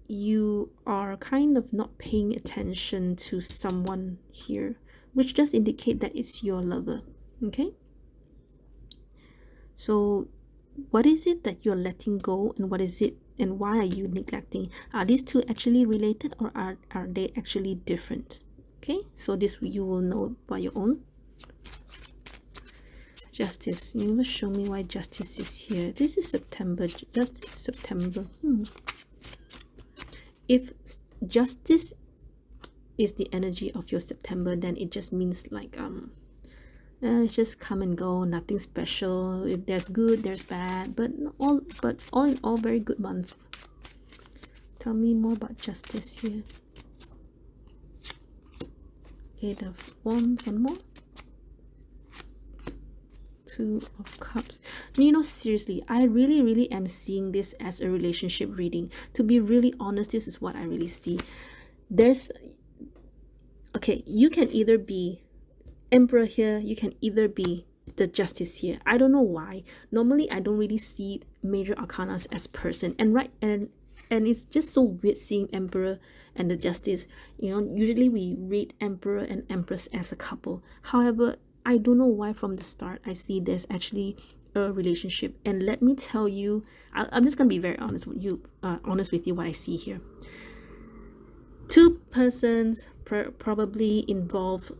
you are kind of not paying attention to someone here, which does indicate that it's your lover. Okay? So what is it that you're letting go, and what is it and why are you neglecting? Are these two actually related, or are they actually different? Okay, so this you will know by your own. Justice. Universe, show me why justice is here. This is September. Justice, September. If justice is the energy of your September, then it just means like it's just come and go, nothing special. If there's good, there's bad, but all in all, very good month. Tell me more about justice here. Eight of Wands, one more. Two of Cups. You know, seriously, I really am seeing this as a relationship reading. To be really honest, this is what I really see. Okay, you can either be Emperor here, you can either be the Justice here. I don't know why. Normally, I don't really see major arcanas as person, and it's just so weird seeing Emperor and the Justice. You know, usually we read Emperor and Empress as a couple. However, I don't know why from the start I see there's actually a relationship. And let me tell you, I'm just gonna be very honest with you. What I see here. Two persons probably involves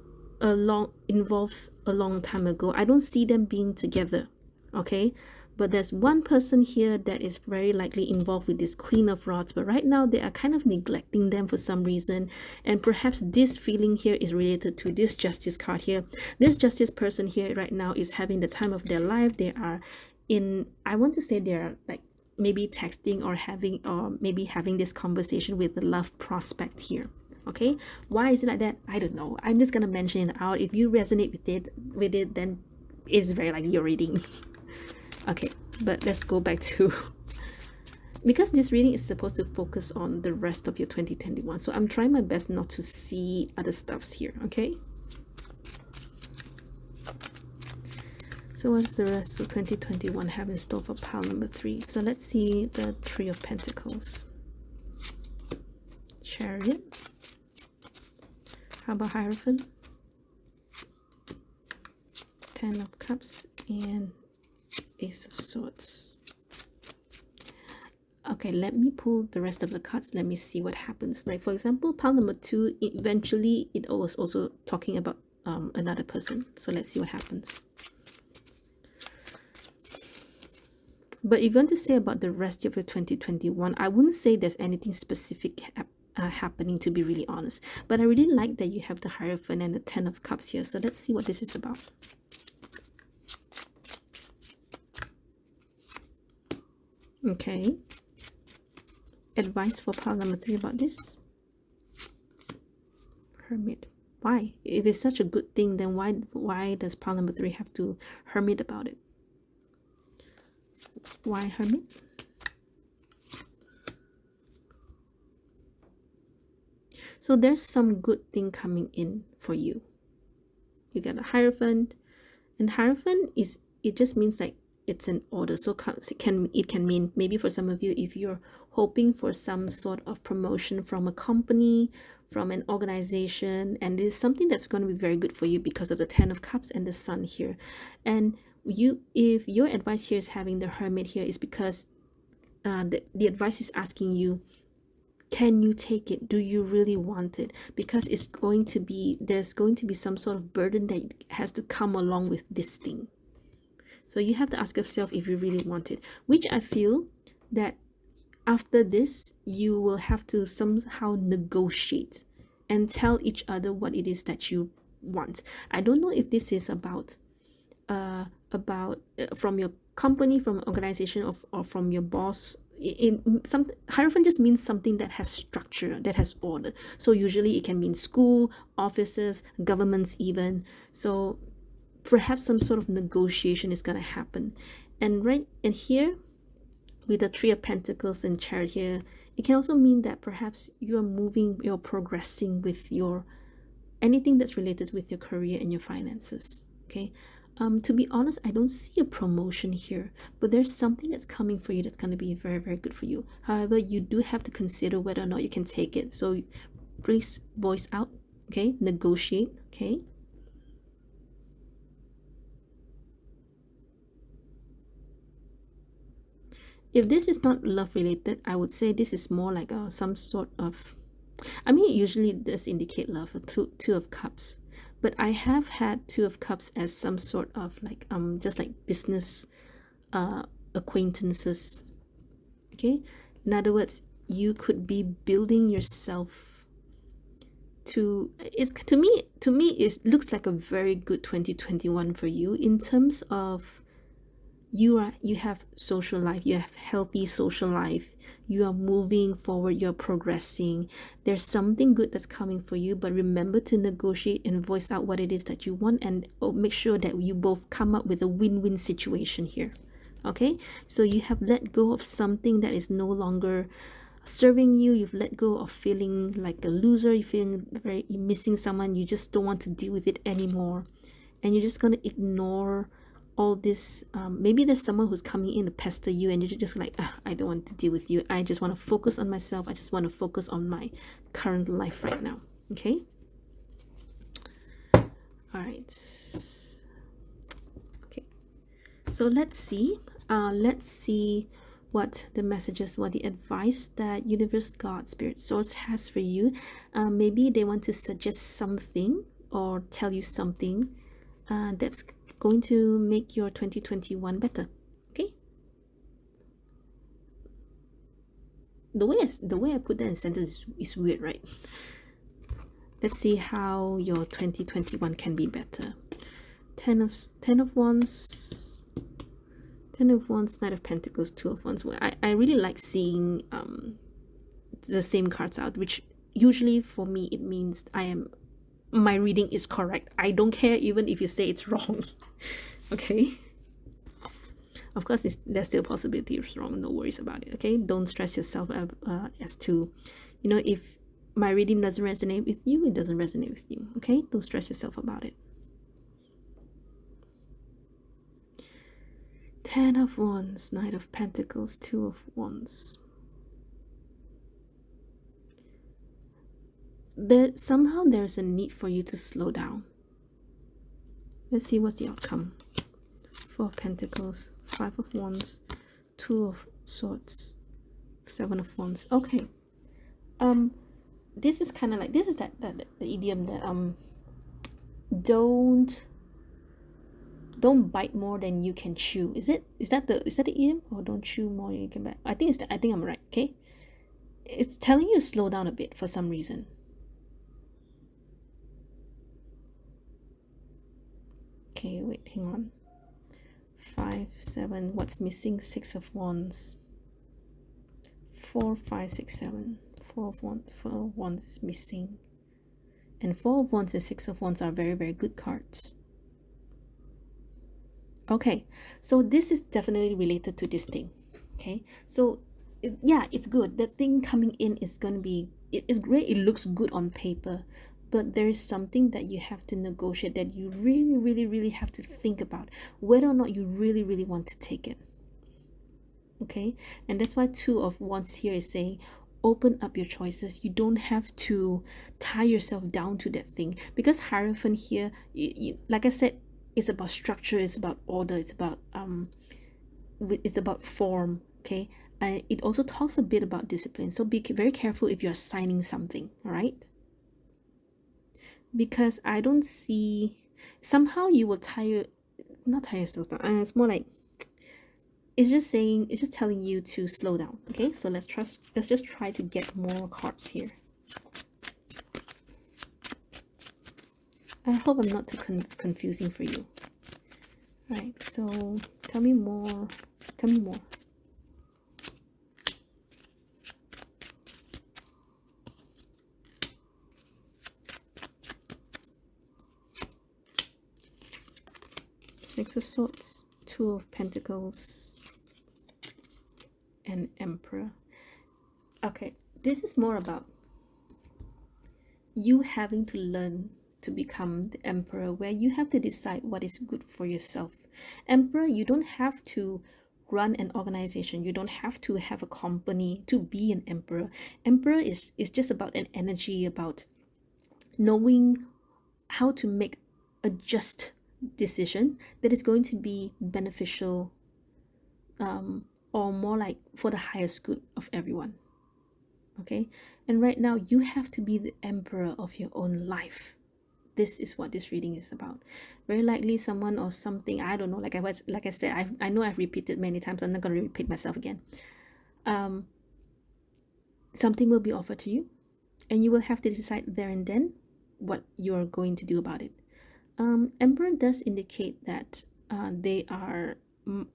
a long time ago. I don't see them being together. Okay, but there's one person here that is very likely involved with this Queen of Rods, but right now they are kind of neglecting them for some reason, and perhaps this feeling here is related to this Justice card here. This Justice person here right now is having the time of their life. They are in, I want to say they're like maybe texting or maybe having this conversation with the love prospect here. Okay, why is it like that? I don't know. I'm just gonna mention it out. If you resonate with it, then it's very like your reading. Okay, but let's go back to, because this reading is supposed to focus on the rest of your 2021, so I'm trying my best not to see other stuffs here. Okay, so what's the rest of 2021 have in store for pile number 3? So let's see the Three of Pentacles, Chariot. How about Hierophant? Ten of Cups and Ace of Swords. Okay, let me pull the rest of the cards. Let me see what happens. Like for example, pile number 2, eventually it was also talking about another person. So let's see what happens. But if you want to say about the rest of your 2021, I wouldn't say there's anything specific happening, to be really honest. But I really like that you have the Hierophant and the Ten of Cups here. So let's see what this is about. Okay. Advice for pile number 3 about this. Hermit. Why? If it's such a good thing, then why does pile number 3 have to hermit about it? Why hermit? So there's some good thing coming in for you. You got a Hierophant, and Hierophant is, it just means like it's an order. So it can mean, maybe for some of you, if you're hoping for some sort of promotion from a company, from an organization, and it is something that's going to be very good for you because of the Ten of Cups and the Sun here. And if your advice here is having the Hermit here, is because the advice is asking you, can you take it? Do you really want it? Because there's going to be some sort of burden that has to come along with this thing. So you have to ask yourself if you really want it, which I feel that after this, you will have to somehow negotiate and tell each other what it is that you want. I don't know if this is about from your company, from an organization, or from your boss. In some, Hierophant just means something that has structure, that has order. So usually it can mean school, offices, governments even. So perhaps some sort of negotiation is going to happen. And here with the Three of Pentacles and Chariot here, it can also mean that perhaps you're progressing with your anything that's related with your career and your finances. Okay. To be honest, I don't see a promotion here, but there's something that's coming for you that's going to be very, very good for you. However, you do have to consider whether or not you can take it. So please voice out, okay? Negotiate, okay? If this is not love related, I would say this is more like some sort of, I mean, it usually does indicate love, two of cups. But I have had Two of Cups as some sort of like just like business acquaintances. Okay, in other words, you could be building yourself to me it looks like a very good 2021 for you in terms of you have social life, you have healthy social life, you are moving forward, you're progressing. There's something good that's coming for you, but remember to negotiate and voice out what it is that you want, and make sure that you both come up with a win-win situation here. Okay, so you have let go of something that is no longer serving you. You've let go of feeling like a loser, you're missing someone, you just don't want to deal with it anymore, and you're just going to ignore all this. Maybe there's someone who's coming in to pester you, and you're just like, I don't want to deal with you, I just want to focus on myself, I just want to focus on my current life right now. Okay, all right. Okay, so let's see what the messages, what the advice that universe, God, spirit, source has for you. Maybe they want to suggest something or tell you something that's going to make your 2021 better. Okay, the way I put that in sentence is weird, right? Let's see how your 2021 can be better. Ten of Wands, Knight of Pentacles, Two of Wands. I really like seeing the same cards out, which usually for me it means my reading is correct. I don't care even if you say it's wrong. Okay, of course there's still possibility it's wrong, no worries about it. Okay, don't stress yourself as to, if my reading doesn't resonate with you, it doesn't resonate with you. Okay, don't stress yourself about it. Ten of Wands, Knight of Pentacles, Two of Wands. Somehow there's a need for you to slow down. Let's see what's the outcome. Four of Pentacles, Five of Wands, Two of Swords, Seven of Wands. Okay. This is kind of like, this is that the idiom that don't bite more than you can chew. Is that the idiom? Or don't chew more than you can bite? I think I'm right. Okay. it's telling you to slow down a bit for some reason. Okay, wait, hang on. 5, 7, what's missing? 6 of Wands. 4, 5, 6, 7. 4 of Wands, 4 of Wands is missing. And 4 of Wands and 6 of Wands are very, very good cards. Okay, so this is definitely related to this thing. Okay, so yeah, it's good. That thing coming in is going to be, it is great. It looks good on paper, but there is something that you have to negotiate, that you really, really, really have to think about whether or not you really, really want to take it. Okay, and that's why 2 of Wands here is saying open up your choices. You don't have to tie yourself down to that thing, because Hierophant here, like I said, it's about structure, it's about order, it's about form. Okay, it also talks a bit about discipline, so be very careful if you're signing something. All right, because I don't see, somehow you will not tire yourself down. It's more like, it's just telling you to slow down. Okay, so let's just try to get more cards here. I hope I'm not too confusing for you. Right, so tell me more. Tell me more. Six of Swords, 2 of Pentacles, and Emperor. Okay, this is more about you having to learn to become the Emperor, where you have to decide what is good for yourself. Emperor, you don't have to run an organization, you don't have to have a company to be an emperor. Emperor is just about an energy, about knowing how to make a just decision that is going to be beneficial, or more like for the highest good of everyone. Okay, and right now you have to be the emperor of your own life. This is what this reading is about. Very likely someone or something, I don't know, like I said, I know I've repeated many times, I'm not going to repeat myself again. Something will be offered to you, and you will have to decide there and then what you're going to do about it. Emperor does indicate that they are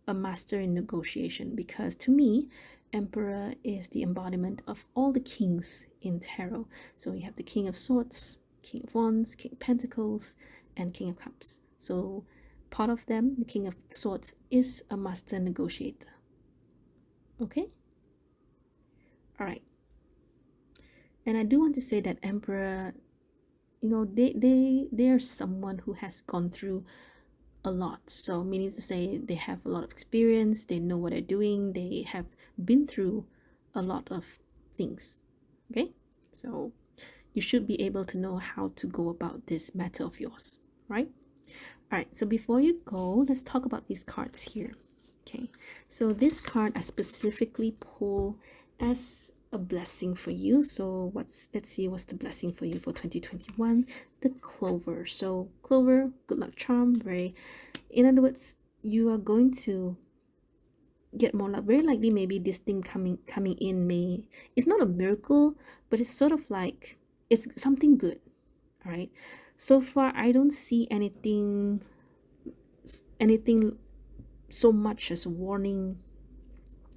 a master in negotiation, because to me, Emperor is the embodiment of all the kings in tarot. So you have the King of Swords, King of Wands, King of Pentacles, and King of Cups. So part of them, the King of Swords, is a master negotiator. Okay? All right. And I do want to say that Emperor, you know, they are someone who has gone through a lot. So meaning to say, they have a lot of experience, they know what they're doing, they have been through a lot of things. Okay, so you should be able to know how to go about this matter of yours, right? All right, so before you go, let's talk about these cards here. Okay, so this card I specifically pull as a blessing for you. So let's see what's the blessing for you for 2021. The Clover. So Clover, good luck charm. Very, in other words, you are going to get more luck. Very likely, maybe this thing coming in may, it's not a miracle, but it's sort of like it's something good. All right, so far I don't see anything so much as warning.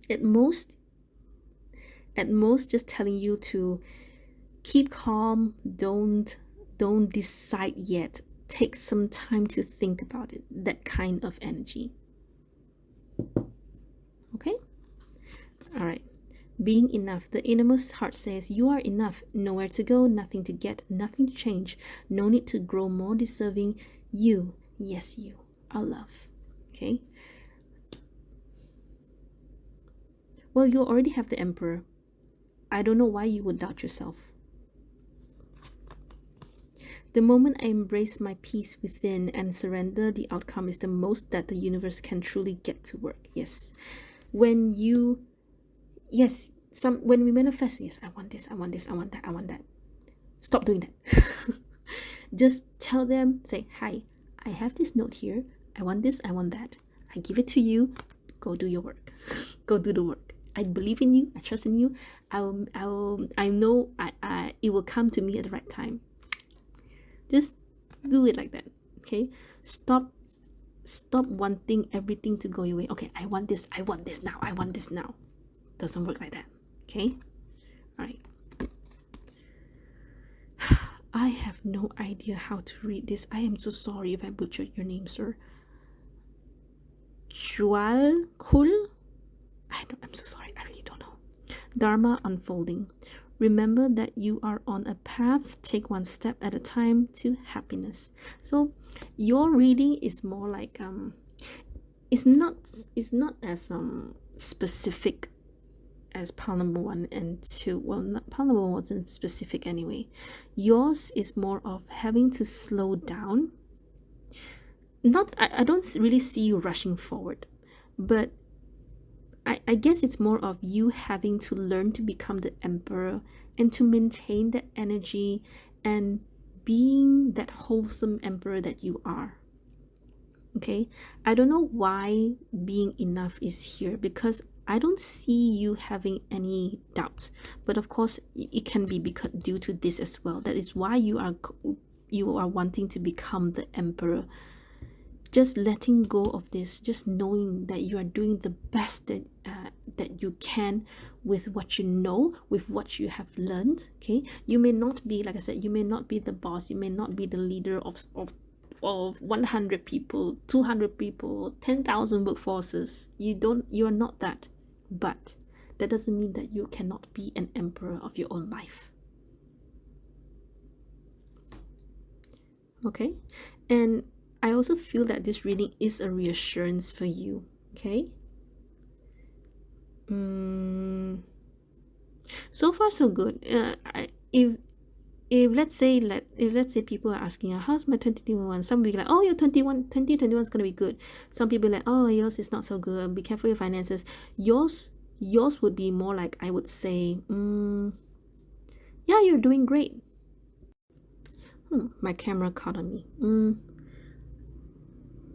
At most just telling you to keep calm, don't decide yet, take some time to think about it, that kind of energy. Okay, all right. Being enough. The innermost heart says you are enough. Nowhere to go, nothing to get, nothing to change. No need to grow more deserving. You, yes, you are love. Okay, well, you already have the Emperor. I don't know why you would doubt yourself. The moment I embrace my peace within and surrender, the outcome is the most that the universe can truly get to work. Yes, when you, yes, when we manifest, yes, I want this, I want this, I want that, I want that. Stop doing that. Just tell them, say, hi, I have this note here, I want this, I want that. I give it to you. Go do your work. Go do the work. I believe in you. I trust in you. I know it will come to me at the right time. Just do it like that. Okay? Stop wanting everything to go your way. Okay, I want this now, I want this now. Doesn't work like that. Okay? All right. I have no idea how to read this. I am so sorry if I butchered your name, sir. Jual Kul? I'm so sorry. I really don't know. Dharma unfolding. Remember that you are on a path. Take one step at a time to happiness. So your reading is more like it's not as specific as pile number 1 and 2. Well, not, pile number 1 wasn't specific anyway. Yours is more of having to slow down. I don't really see you rushing forward, but I guess it's more of you having to learn to become the emperor and to maintain that energy and being that wholesome emperor that you are. Okay, I don't know why being enough is here, because I don't see you having any doubts, but of course it can be because due to this as well. That is why you are wanting to become the emperor. Just letting go of this, just knowing that you are doing the best that you can with what you know, with what you have learned. Okay, you may not be, like I said, you may not be the boss, you may not be the leader of 100 people, 200 people, 10,000 workforces. You are not that, but that doesn't mean that you cannot be an emperor of your own life. Okay, and I also feel that this reading is a reassurance for you. Okay, so far so good. If let's say people are asking, how's my 2021? Some will be like, oh, your 2021 is gonna be good. Some people like, oh, yours is not so good. Be careful your finances. Yours would be more like, I would say, yeah, you're doing great. My camera caught on me.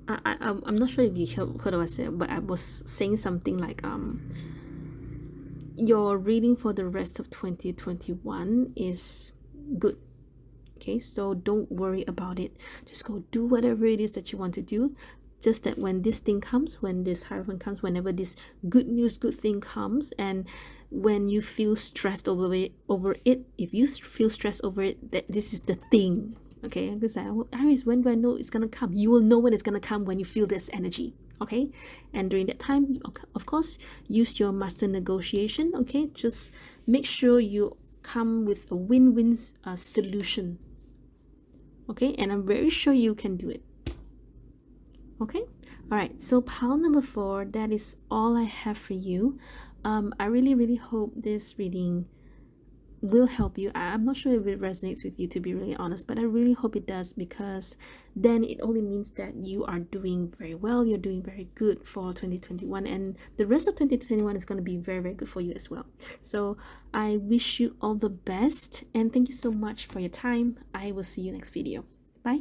I'm not sure if you heard what I said, but I was saying something like your reading for the rest of 2021 is good. Okay, so don't worry about it. Just go do whatever it is that you want to do. Just that when this thing comes, when this Hierophant comes, whenever this good news, good thing comes, and when you feel stressed over it, if you feel stressed over it, that this is the thing. Okay, I'm gonna say, well, Iris, when do I know it's gonna come? You will know when it's gonna come when you feel this energy. Okay, and during that time, of course, use your master negotiation. Okay, just make sure you come with a win-win solution. Okay, and I'm very sure you can do it. Okay, all right, so pile number 4, that is all I have for you. I really hope this reading will help you. I'm not sure if it resonates with you, to be really honest, but I really hope it does, because then it only means that you are doing very well, you're doing very good for 2021, and the rest of 2021 is going to be very good for you as well. So I wish you all the best, and thank you so much for your time. I will see you next video. Bye.